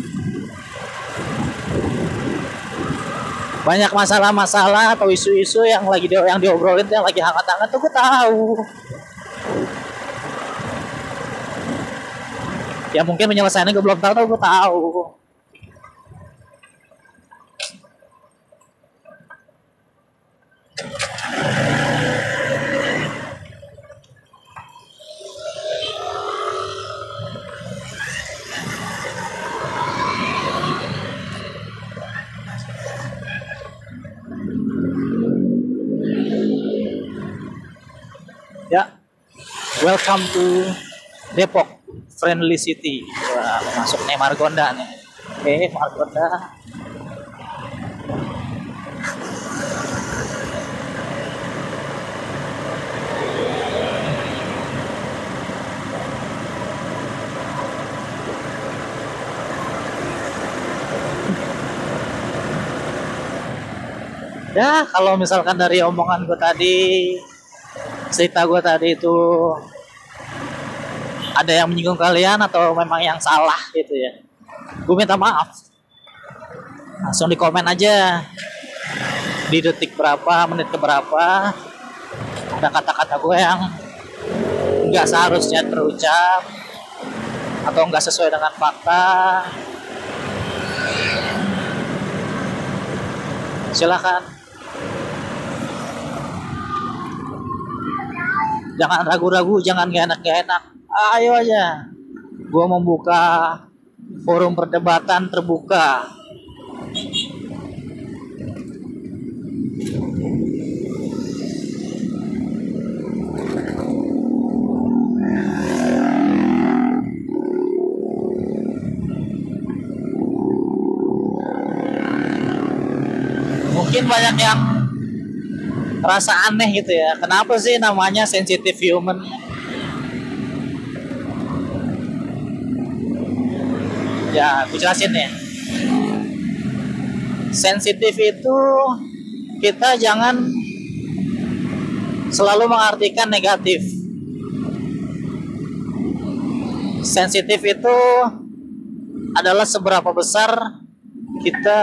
Banyak masalah-masalah atau isu-isu yang diobrolin yang lagi hangat-hangat tuh gue tahu. Ya mungkin penyelesaiannya gue belum tahu, gue tahu. Ya, welcome to Depok Friendly City. Wah, masuk nih Margonda nih. Oke, Margonda. Ya, kalau misalkan dari omongan gue tadi, cerita gue tadi itu ada yang menyinggung kalian atau memang yang salah gitu ya, gue minta maaf. Langsung di komen aja di detik berapa, menit keberapa ada kata-kata gue yang nggak seharusnya terucap atau nggak sesuai dengan fakta. Silakan, jangan ragu-ragu, jangan gak enak. Ayo aja, gue membuka forum perdebatan terbuka. Mungkin banyak yang rasa aneh gitu ya, kenapa sih namanya sensitive human? Ya, aku jelasin ya. Sensitif itu kita jangan selalu mengartikan negatif. Sensitif itu adalah seberapa besar kita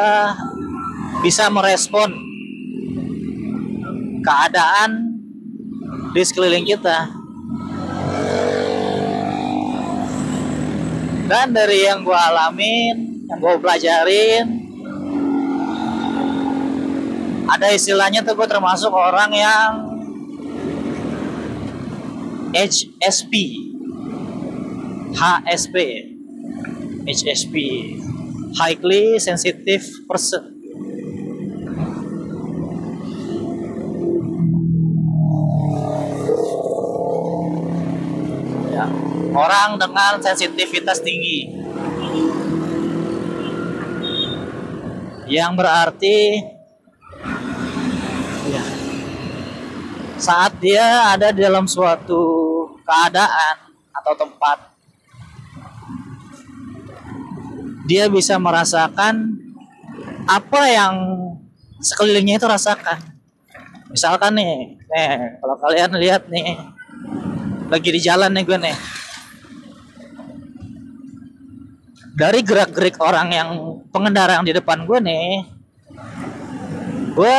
bisa merespon keadaan di sekeliling kita. Dan dari yang gue alamin, yang gue pelajarin, ada istilahnya tuh, gue termasuk orang yang HSP, highly sensitive person. Ya, orang dengan sensitivitas tinggi, yang berarti ya, saat dia ada di dalam suatu keadaan atau tempat, dia bisa merasakan apa yang sekelilingnya itu rasakan. Misalkan nih, kalau kalian lihat nih, lagi di jalan nih gue nih, dari gerak-gerik orang yang pengendara yang di depan gue nih, gue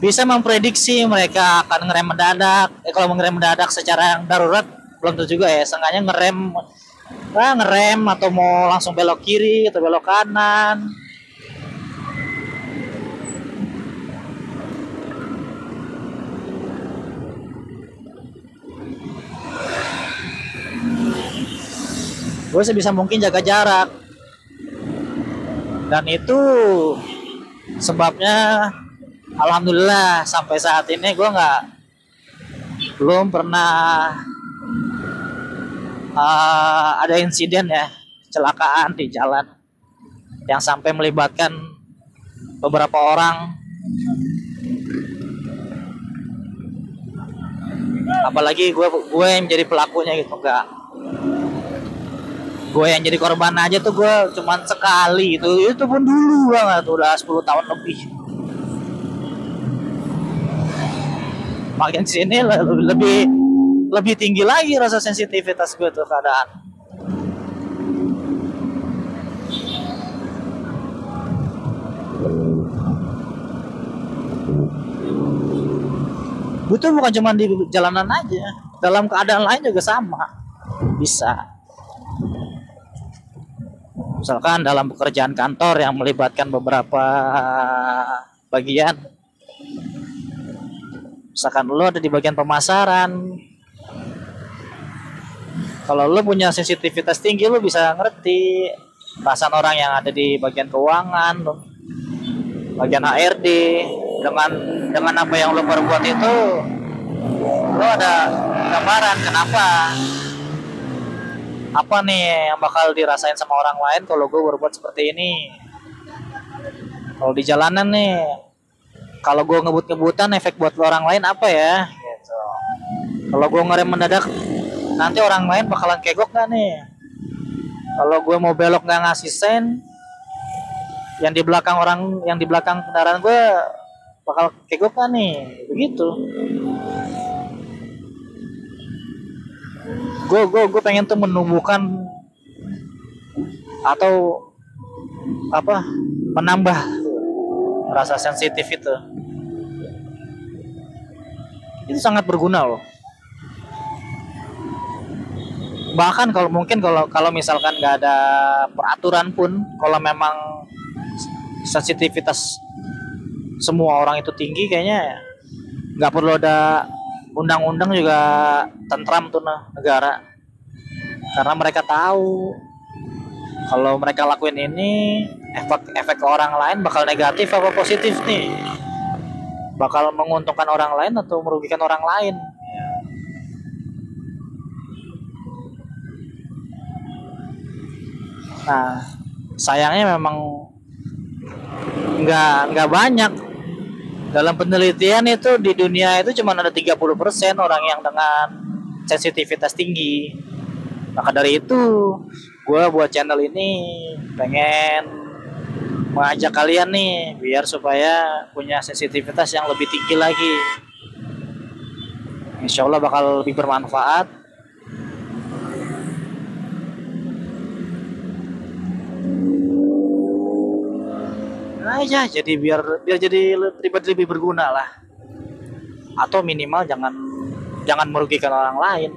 bisa memprediksi mereka akan ngerem mendadak. Kalau ngerem mendadak secara yang darurat belum tentu juga ya, seenggaknya ngerem atau mau langsung belok kiri atau belok kanan. Gue sebisa mungkin jaga jarak, dan itu sebabnya alhamdulillah sampai saat ini gue belum pernah ada insiden ya, kecelakaan di jalan yang sampai melibatkan beberapa orang, apalagi gue yang jadi pelakunya gitu. Enggak, gue yang jadi korban aja tuh gue cuman sekali itu pun dulu banget, udah 10 tahun lebih. Makin sini lebih tinggi lagi rasa sensitivitas gue tuh keadaan. Butuh bukan cuma di jalanan aja, dalam keadaan lain juga sama bisa. Misalkan dalam pekerjaan kantor yang melibatkan beberapa bagian, misalkan lo ada di bagian pemasaran, kalau lo punya sensitivitas tinggi, lo bisa ngerti perasaan orang yang ada di bagian keuangan, bagian HRD. Dengan apa yang lo perbuat itu, lo ada gambaran kenapa, apa nih yang bakal dirasain sama orang lain kalau gue berbuat seperti ini. Kalau di jalanan nih, kalau gue ngebut-ngebutan, efek buat orang lain apa ya gitu. Kalau gue ngerem mendadak, nanti orang lain bakalan kegok gak nih? Kalau gue mau belok gak ngasih sen, yang di belakang kendaraan gue bakal kegok gak nih? Begitu. Gue pengen tuh menumbuhkan atau menambah rasa sensitif itu. Itu sangat berguna loh. Bahkan kalau misalkan nggak ada peraturan pun, kalau memang sensitivitas semua orang itu tinggi, kayaknya nggak perlu ada undang-undang juga tentram tuh negara, karena mereka tahu kalau mereka lakuin ini efek ke orang lain bakal negatif apa positif nih, bakal menguntungkan orang lain atau merugikan orang lain. Nah, sayangnya memang nggak banyak. Dalam penelitian itu di dunia itu cuma ada 30% orang yang dengan sensitivitas tinggi. Maka dari itu, gue buat channel ini pengen mengajak kalian nih biar supaya punya sensitivitas yang lebih tinggi lagi. Insya Allah bakal lebih bermanfaat. Aja jadi biar jadi pribadi lebih berguna lah, atau minimal jangan merugikan orang lain.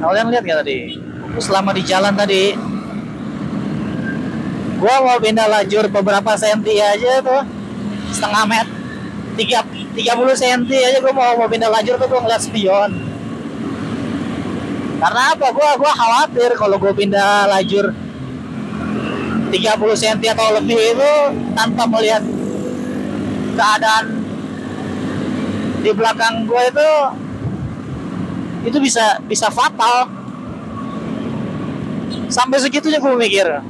Kalian lihat nggak tadi? Selama di jalan tadi, gua mau pindah lajur beberapa senti aja tuh, setengah meter, 30 senti aja gua mau pindah lajur tuh, gua ngeliat spion. Karena apa? Gua khawatir kalau gue pindah lajur 30 cm atau lebih itu tanpa melihat keadaan di belakang gue itu bisa fatal. Sampai segitunya gue mikir.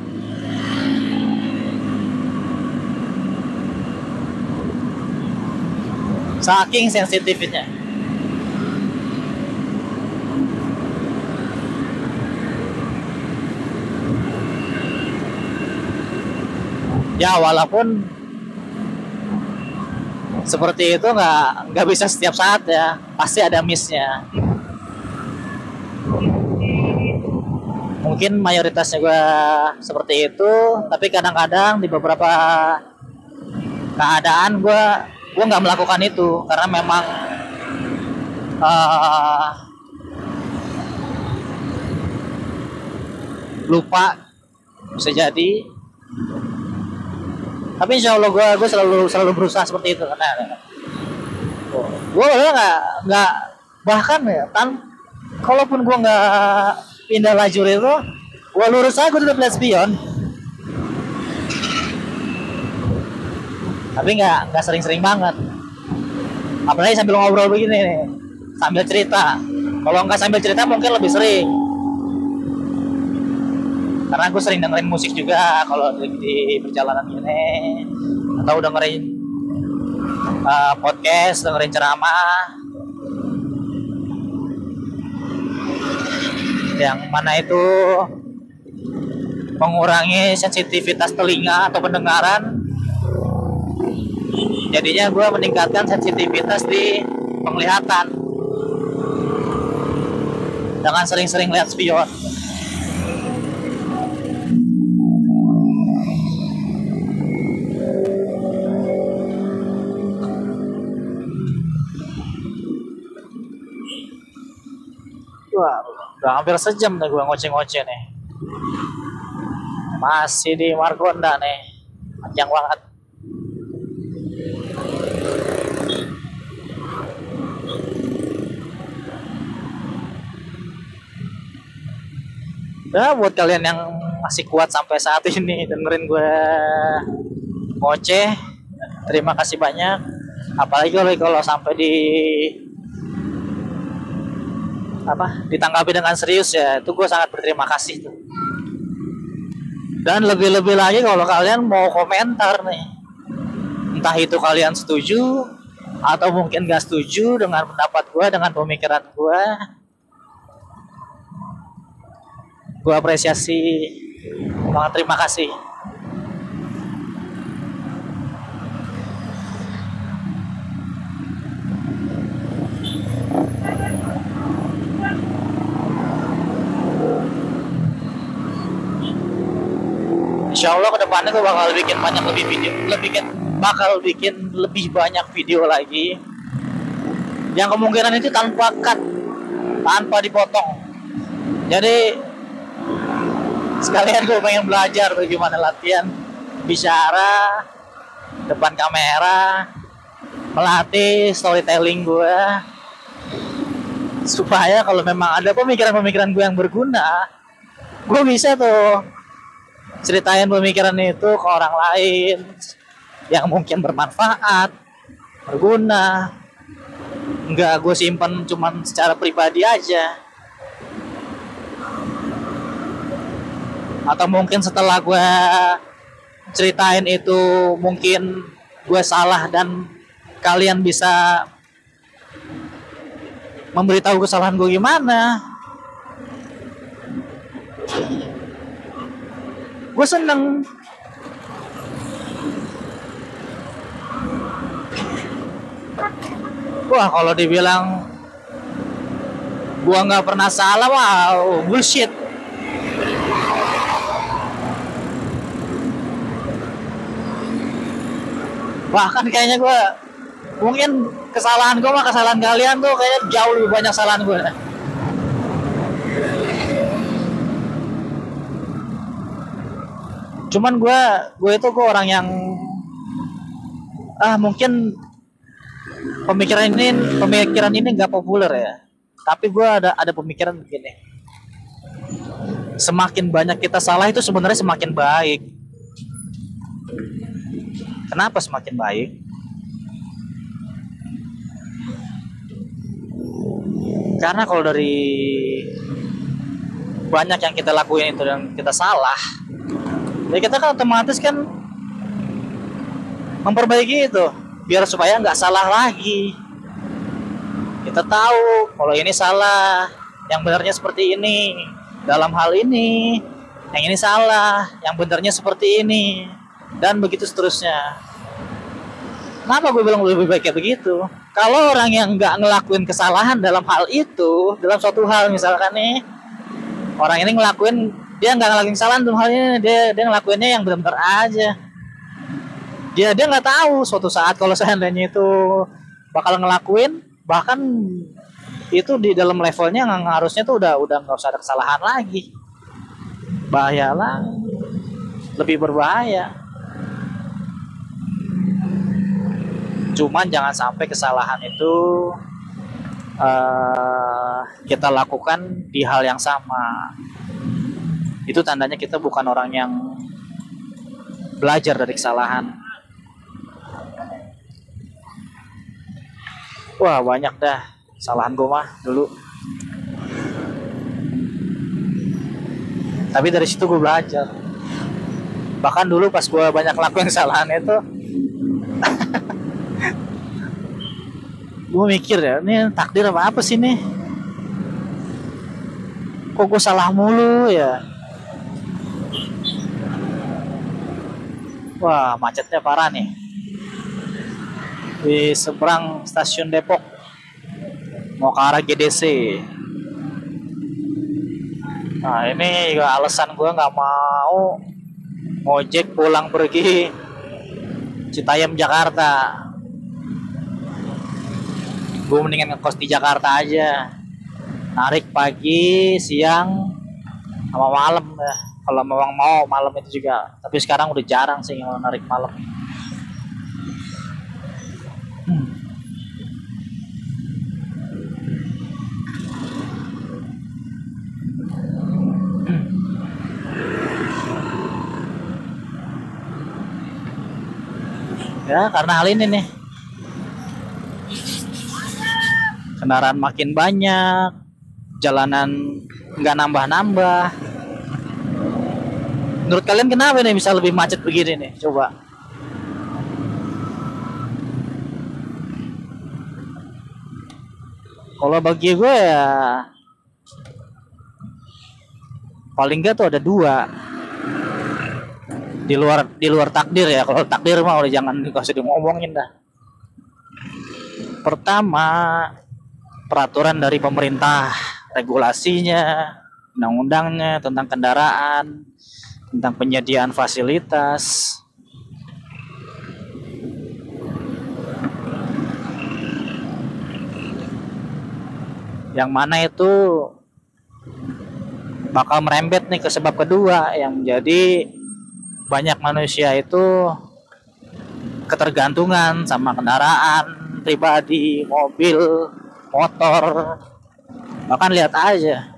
Saking sensitifnya. Ya walaupun seperti itu nggak bisa setiap saat ya, pasti ada missnya. Mungkin mayoritasnya gue seperti itu, tapi kadang-kadang di beberapa keadaan gue nggak melakukan itu karena memang lupa, bisa jadi. Tapi insya Allah gue selalu berusaha seperti itu karena gue nggak bahkan ya kalaupun gue nggak pindah lajur itu, gue lurus aja, gue tetap lihat spion. Tapi nggak sering-sering banget. Apalagi sambil ngobrol begini nih, sambil cerita. Kalau nggak sambil cerita mungkin lebih sering, karena gue sering dengerin musik juga kalau di perjalanan gini, atau dengerin podcast, dengerin ceramah, yang mana itu mengurangi sensitivitas telinga atau pendengaran. Jadinya gue meningkatkan sensitivitas di penglihatan dengan sering-sering lihat spion. Wah, udah hampir sejam nih gue ngoceh-ngoceh nih. Masih di Margonda nih, panjang banget. Ya buat kalian yang masih kuat sampai saat ini dengerin gue ngoceh, terima kasih banyak. Apalagi kalau sampai ditanggapi dengan serius ya, itu gue sangat berterima kasih tuh. Dan lebih-lebih lagi kalau kalian mau komentar nih, entah itu kalian setuju atau mungkin gak setuju dengan pendapat gue, dengan pemikiran gue apresiasi banget, terima kasih. Insya Allah kedepannya gue bakal bikin lebih banyak video lagi, yang kemungkinan itu tanpa cut, tanpa dipotong. Jadi sekalian gue pengen belajar bagaimana latihan bicara depan kamera, melatih storytelling gue, supaya kalau memang ada pemikiran-pemikiran gue yang berguna, gue bisa tuh ceritain pemikiran itu ke orang lain yang mungkin bermanfaat, berguna. Enggak gue simpen cuman secara pribadi aja. Atau mungkin setelah gue ceritain itu mungkin gue salah dan kalian bisa memberitahu kesalahan gue gimana. Gue seneng. Wah, kalau dibilang gue nggak pernah salah, wow, bullshit. Bahkan kayaknya gue, mungkin kesalahan gue sama kesalahan kalian tuh kayaknya jauh lebih banyak kesalahan gue. Cuman gue itu orang yang mungkin pemikiran ini nggak populer ya. Tapi gue ada pemikiran begini. Semakin banyak kita salah itu sebenarnya semakin baik. Kenapa semakin baik? Karena kalau dari banyak yang kita lakuin itu dan kita salah, ya kita kan otomatis kan memperbaiki itu biar supaya nggak salah lagi. Kita tahu kalau ini salah, yang benarnya seperti ini. Dalam hal ini, yang ini salah, yang benarnya seperti ini. Dan begitu seterusnya. Kenapa gue bilang lebih baik kayak begitu? Kalau orang yang nggak ngelakuin kesalahan dalam hal itu, dalam suatu hal misalkan nih, orang ini dia nggak ngelakuin kesalahan dalam hal ini, dia ngelakuinnya yang benar-benar aja. Dia nggak tahu suatu saat kalau seandainya itu bakal ngelakuin, bahkan itu di dalam levelnya yang harusnya tuh udah nggak usah ada kesalahan lagi. Bahaya lah, lebih berbahaya. Cuman jangan sampai kesalahan itu kita lakukan di hal yang sama. Itu tandanya kita bukan orang yang belajar dari kesalahan. Wah, banyak dah kesalahan gue mah dulu. Tapi dari situ gue belajar. Bahkan dulu pas gue banyak lakuin kesalahan itu, gue mikir ya, ini takdir apa sih nih? Kok gue salah mulu ya? Wah, macetnya parah nih. Di seberang stasiun Depok, mau ke arah GDC. Nah, ini juga alasan gue nggak mau ngojek pulang pergi Citayam Jakarta. Gue mendingan ngekos di Jakarta aja, narik pagi, siang, sama malam ya. Kalau memang mau malam itu juga, tapi sekarang udah jarang sih yang narik malam. Ya karena hal ini nih, kendaraan makin banyak, jalanan nggak nambah-nambah. Menurut kalian kenapa nih bisa lebih macet begini nih? Coba. Kalau bagi gue ya paling nggak tuh ada dua. Di luar takdir ya. Kalau takdir mah udah jangan dikasih ngomongin dah. Pertama, peraturan dari pemerintah, regulasinya, undang-undangnya tentang kendaraan, tentang penyediaan fasilitas. Yang mana itu bakal merembet nih ke sebab kedua, yang menjadi banyak manusia itu ketergantungan sama kendaraan pribadi, mobil, motor. Bahkan lihat aja,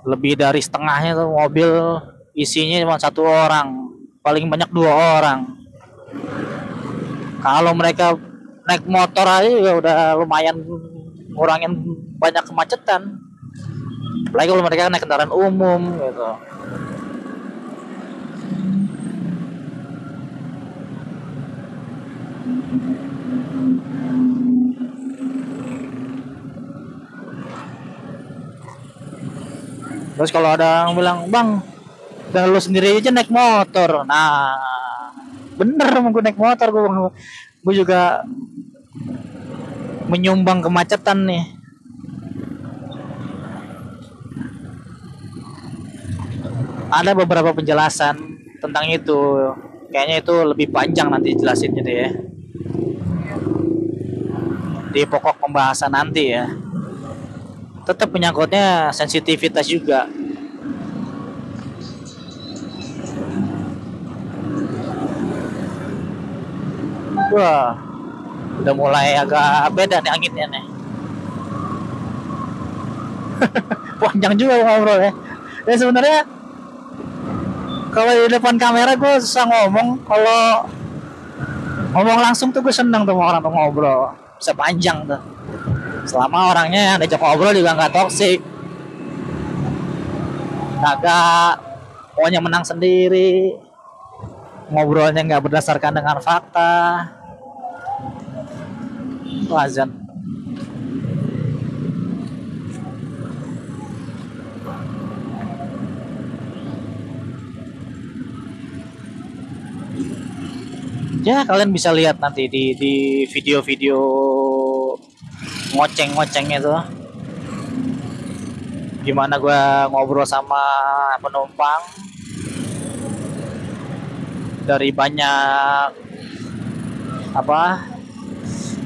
lebih dari setengahnya tuh mobil isinya cuma satu orang, paling banyak dua orang. Kalau mereka naik motor aja juga udah lumayan ngurangin banyak kemacetan. Apalagi kalau mereka naik kendaraan umum gitu. Terus kalau ada yang bilang, bang, dan lu sendiri aja naik motor. Nah, bener mau gue naik motor, gue juga menyumbang kemacetan nih. Ada beberapa penjelasan tentang itu. Kayaknya itu lebih panjang nanti jelasinnya deh ya. Di pokok pembahasan nanti ya. Tetap menyangkutnya sensitivitas juga. Wah, udah mulai agak beda nih anginnya nih. Panjang juga ngobrol ya. Ya sebenarnya kalau di depan kamera gue susah ngomong. Kalau ngomong langsung tuh gue seneng tuh sama orang tuh ngobrol. Bisa panjang tuh. Selama orangnya yang diajak ngobrol juga nggak toksik, kagak pokoknya menang sendiri, ngobrolnya nggak berdasarkan dengan fakta. Azan. Ya kalian bisa lihat nanti di video-video ngoceng itu gimana gue ngobrol sama penumpang dari banyak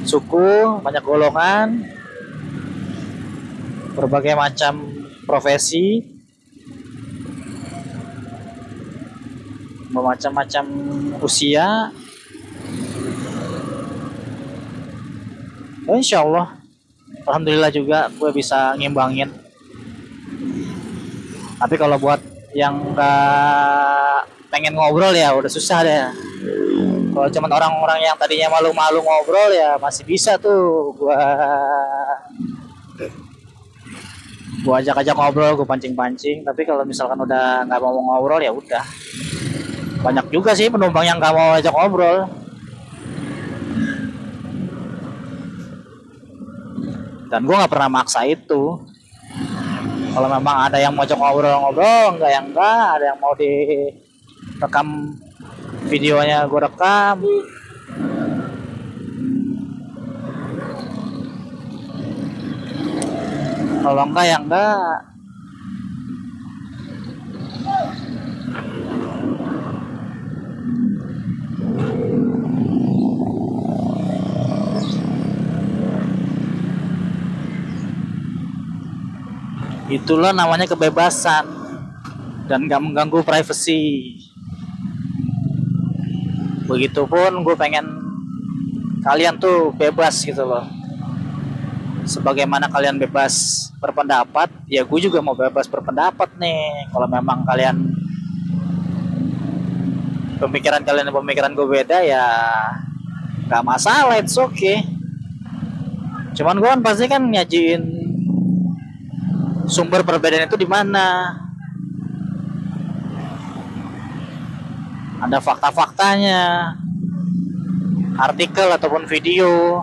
suku, banyak golongan, berbagai macam profesi, bermacam-macam usia. Insya Allah, alhamdulillah juga gue bisa ngimbangin. Tapi kalau buat yang nggak pengen ngobrol ya udah susah deh. Kalau cuman orang-orang yang tadinya malu-malu ngobrol ya masih bisa tuh gue Gue ajak-ajak ngobrol, gue pancing-pancing. Tapi kalau misalkan udah nggak mau ngobrol ya udah. Banyak juga sih penumpang yang nggak mau ajak ngobrol. Dan gue nggak pernah maksa itu. Kalau memang ada yang mau ajak ngobrol-ngobrol, enggak yang enggak. Ada yang mau direkam videonya, gue rekam. Kalau enggak ya enggak. Itulah namanya kebebasan dan gak mengganggu privasi. Begitupun gue pengen kalian tuh bebas gitu loh. Sebagaimana kalian bebas berpendapat, ya gue juga mau bebas berpendapat nih. Kalau memang kalian pemikiran kalian dan pemikiran gue beda ya gak masalah, it's okay. Cuman gue kan pasti kan nyajiin sumber perbedaan itu di mana. Ada fakta-faktanya, artikel ataupun video,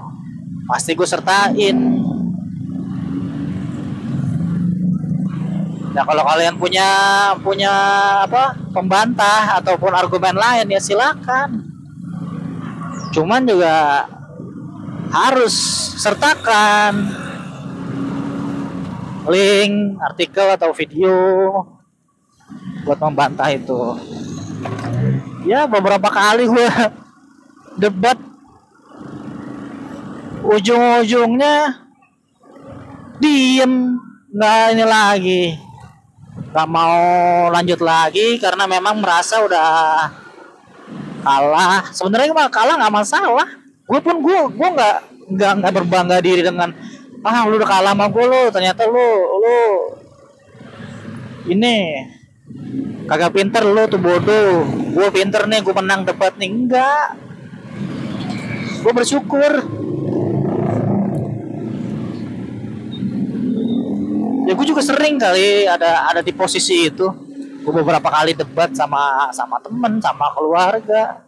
pasti gue sertain. Nah kalau kalian punya apa pembantah ataupun argumen lain ya silakan. Cuman juga harus sertakan link, artikel atau video buat membantah itu. Ya beberapa kali gue debat, ujung-ujungnya diem, nggak ini lagi, nggak mau lanjut lagi karena memang merasa udah kalah. Sebenarnya mah kalah nggak masalah. Gue nggak berbangga diri dengan lu udah kalah sama gue, lu ternyata lu ini kagak pinter, lu tuh bodoh, gue pinter nih, gue menang debat nih. Enggak, gue bersyukur ya. Gue juga sering kali ada di posisi itu. Gue beberapa kali debat sama temen, sama keluarga.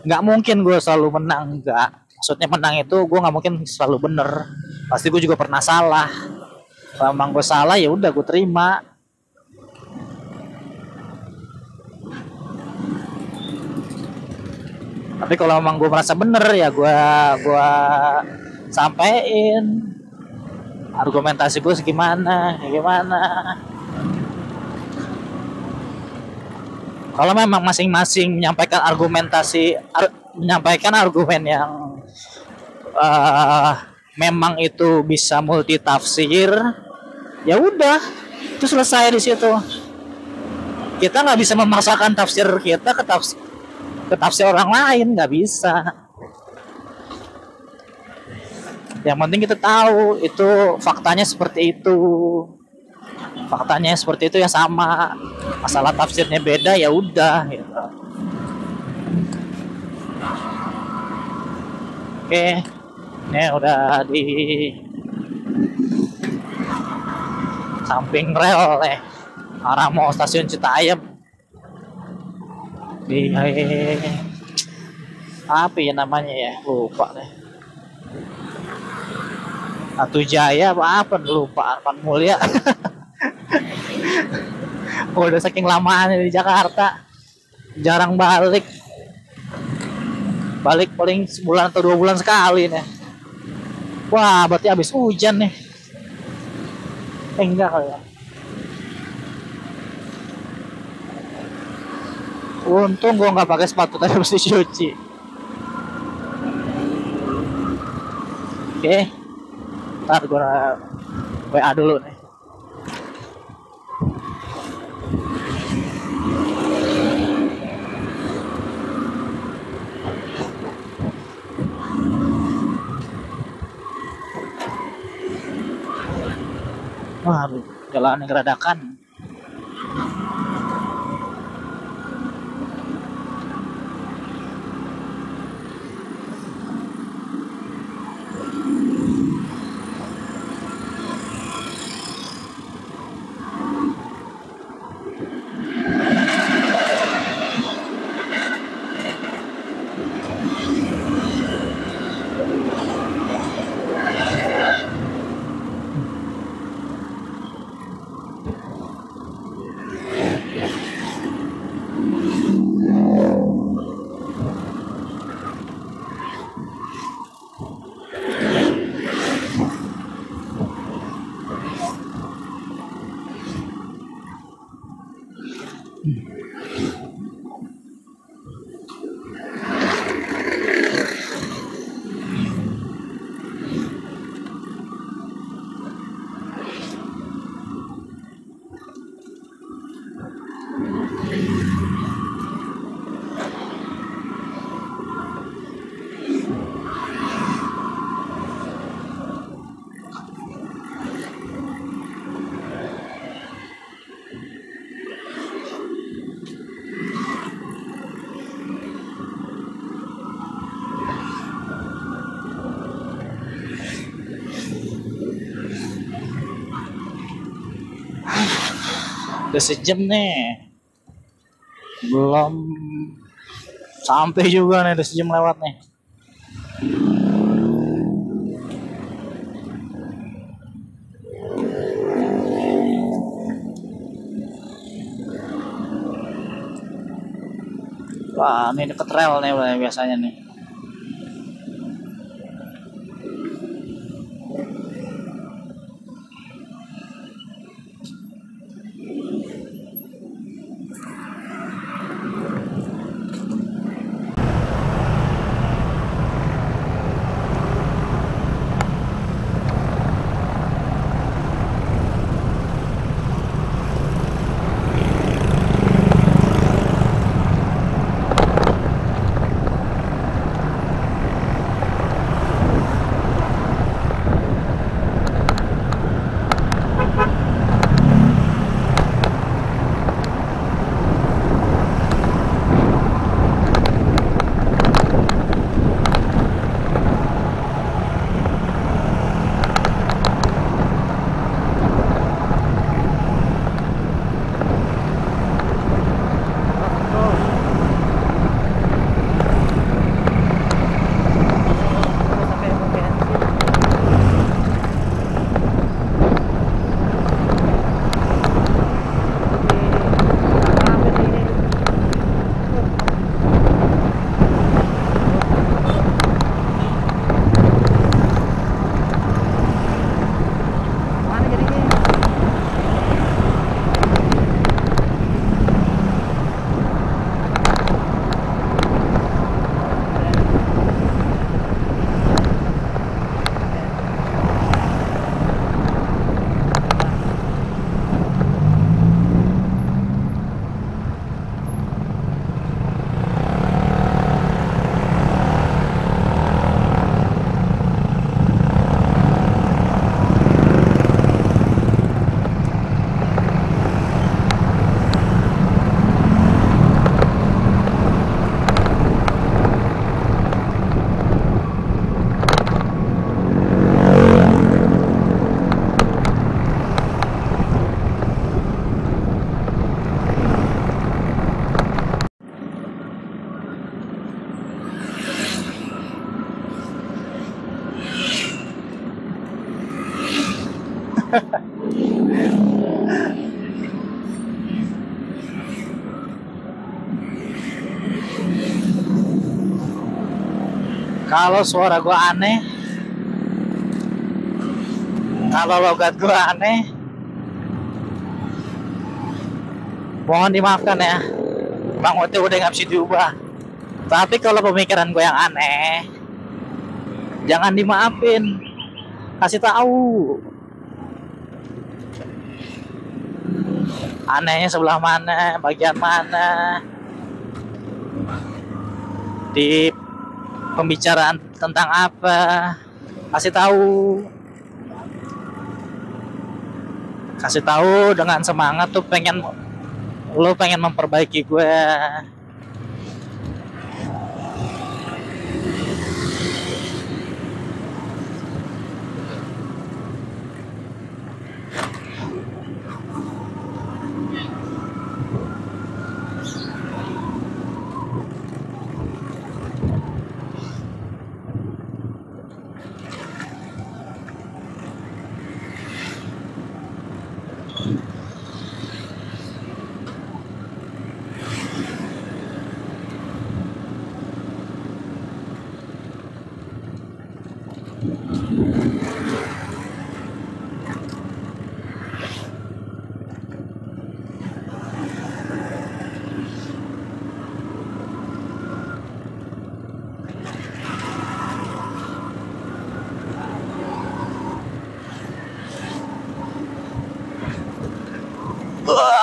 Nggak mungkin gue selalu menang, enggak. Maksudnya menang itu gue nggak mungkin selalu bener. Pasti gue juga pernah salah. Kalau emang gue salah ya udah gue terima. Tapi kalau emang gue merasa bener ya gue sampein argumentasi gue gimana. Kalau memang masing-masing menyampaikan argumen yang memang itu bisa multi tafsir, ya udah itu selesai di situ. Kita nggak bisa memaksakan tafsir kita ke tafsir orang lain, nggak bisa. Yang penting kita tahu itu faktanya seperti itu. Faktanya seperti itu ya sama. Masalah tafsirnya beda ya udah gitu. Oke. Ini udah di samping rel arah mau stasiun Citayam. Di apa ya namanya ya, lupa deh. Atujaya apa lupa, Arpan Mulia. Udah saking lamaannya di Jakarta, jarang balik paling sebulan atau 2 bulan sekali nih. Wah berarti habis hujan nih. Enggak kali ya. Untung gue nggak pakai sepatu tadi, mesti cuci. Oke, ntar gue WA dulu nih. Waduh, jalan geradakan. Udah sejam nih. Belum sampai juga nih, udah sejam lewat nih. Wah, ini deket rel nih biasanya nih. Kalau suara gua aneh, kalau logat gua aneh, mohon dimaafkan ya. Bang Ote udah nggak bisa diubah. Tapi kalau pemikiran gue yang aneh, jangan dimaafin. Kasih tahu. Anehnya sebelah mana, bagian mana. Di pembicaraan tentang apa? Kasih tahu. Kasih tahu dengan semangat tuh lo pengen memperbaiki gue.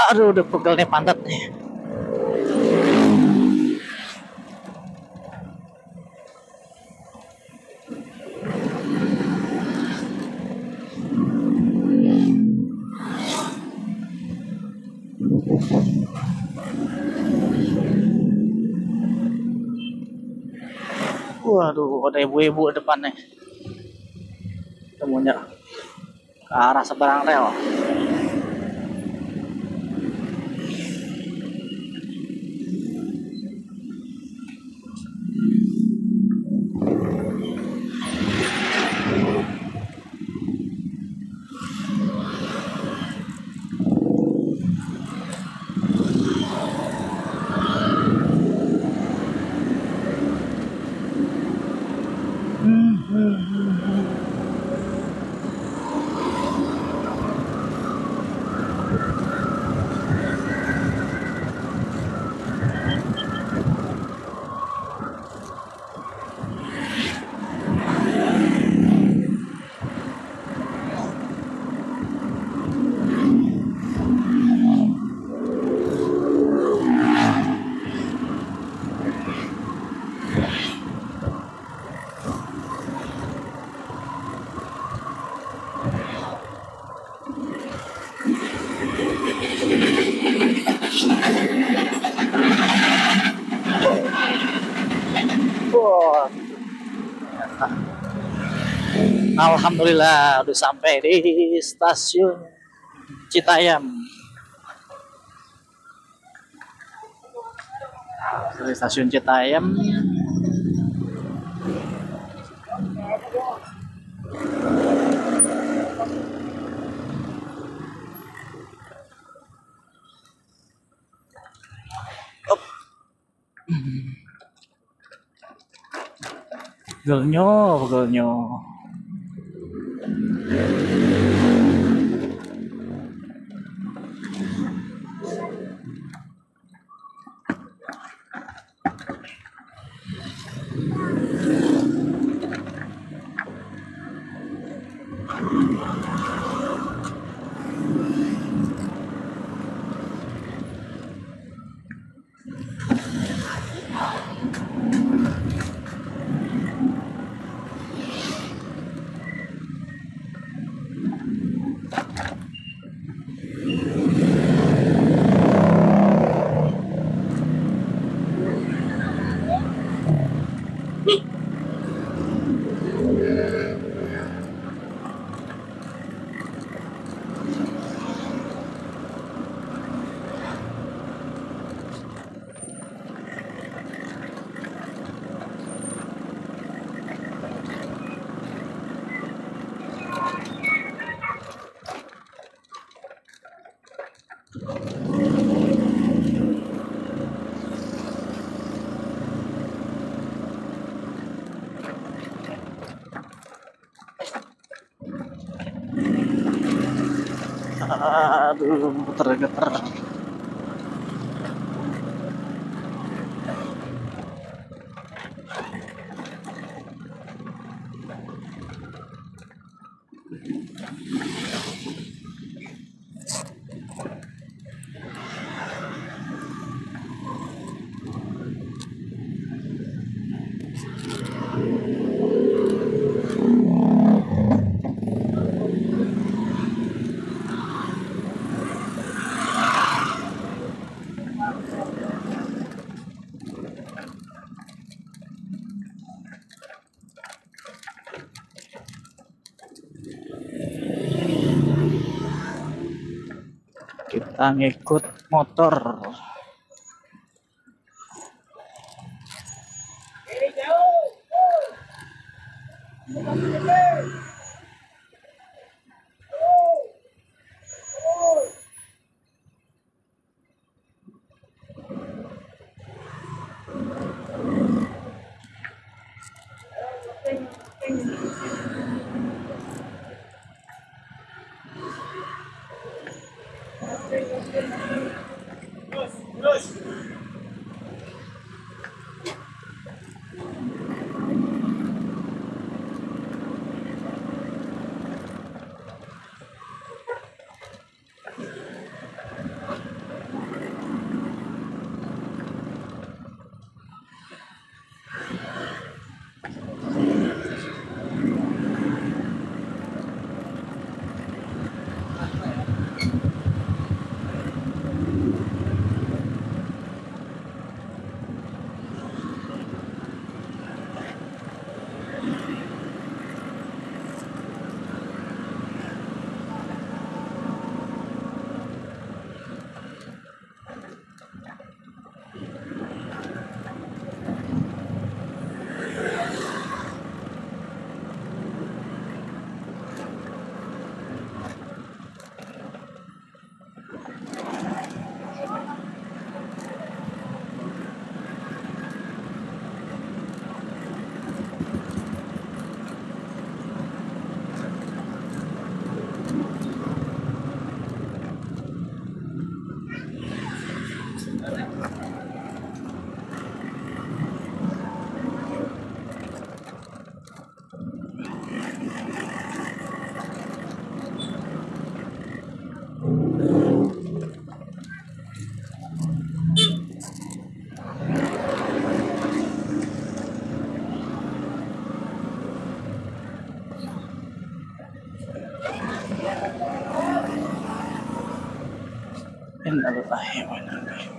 Aduh, udah pegel nih pantat nih. Waduh, ada ibu-ibu depan nih. Temunya ke arah seberang rel. Wah, alhamdulillah udah sampai di stasiun Citayam. Dari stasiun Citayam Gelnyo, gelnyo. Aduh, geter-geter. Kita ngikut motor. Innalillahi wa inna ilaihi.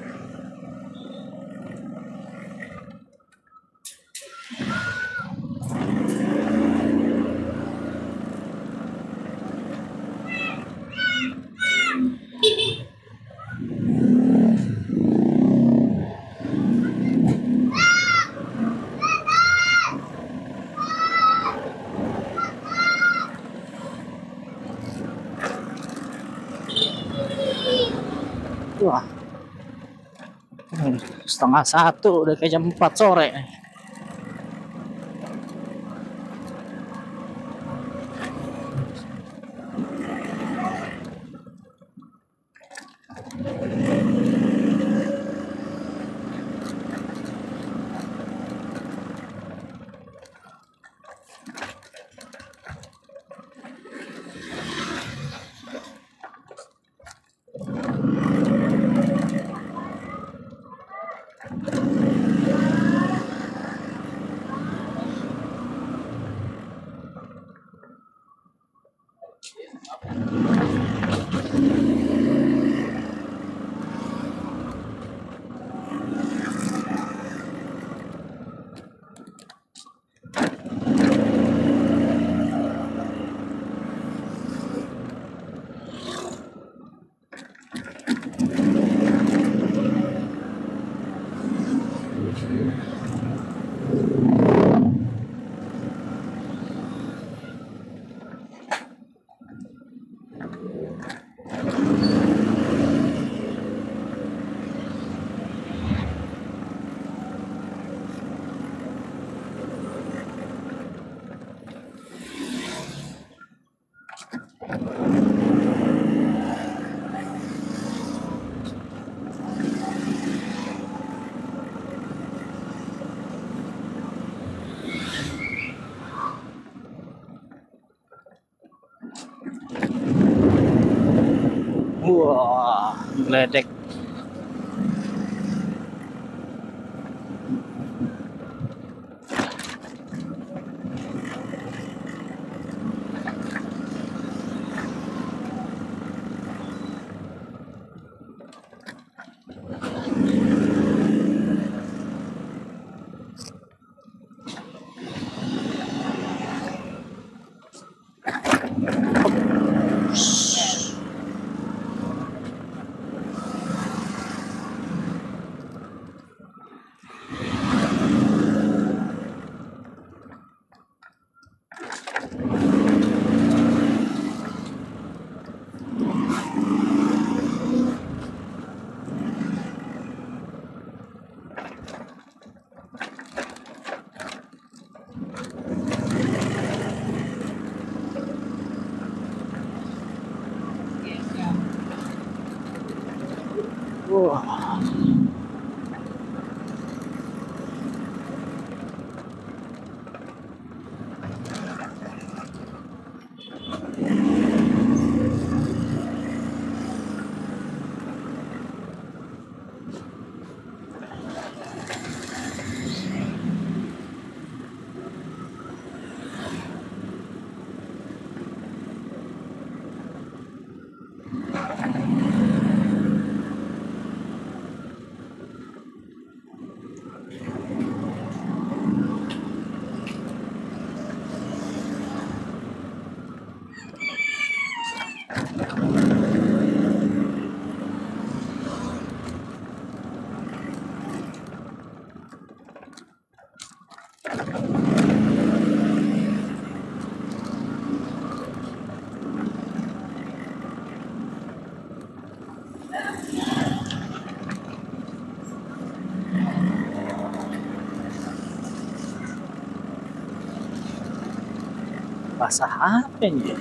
Wah, 1:30 udah kayak jam 4 sore. Wah, geledek. Wah. Basah apa ini?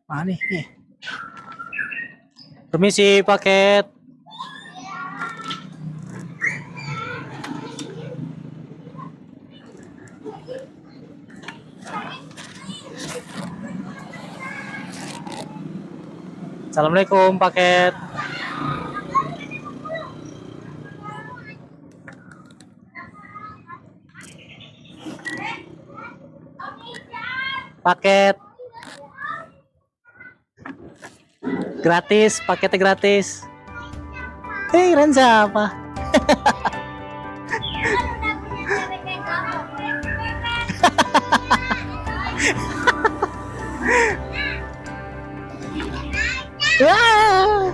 Mana nih? Nih. Permisi paket. Assalamualaikum paket. Paket gratis, paketnya gratis. Keren siapa? Wah.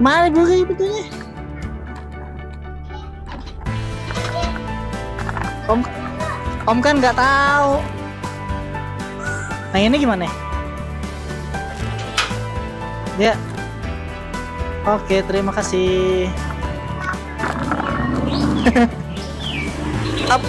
Mana buka betulnya? Om kan nggak tahu. Nah ini gimana? Ya. Oke, terima kasih. Up.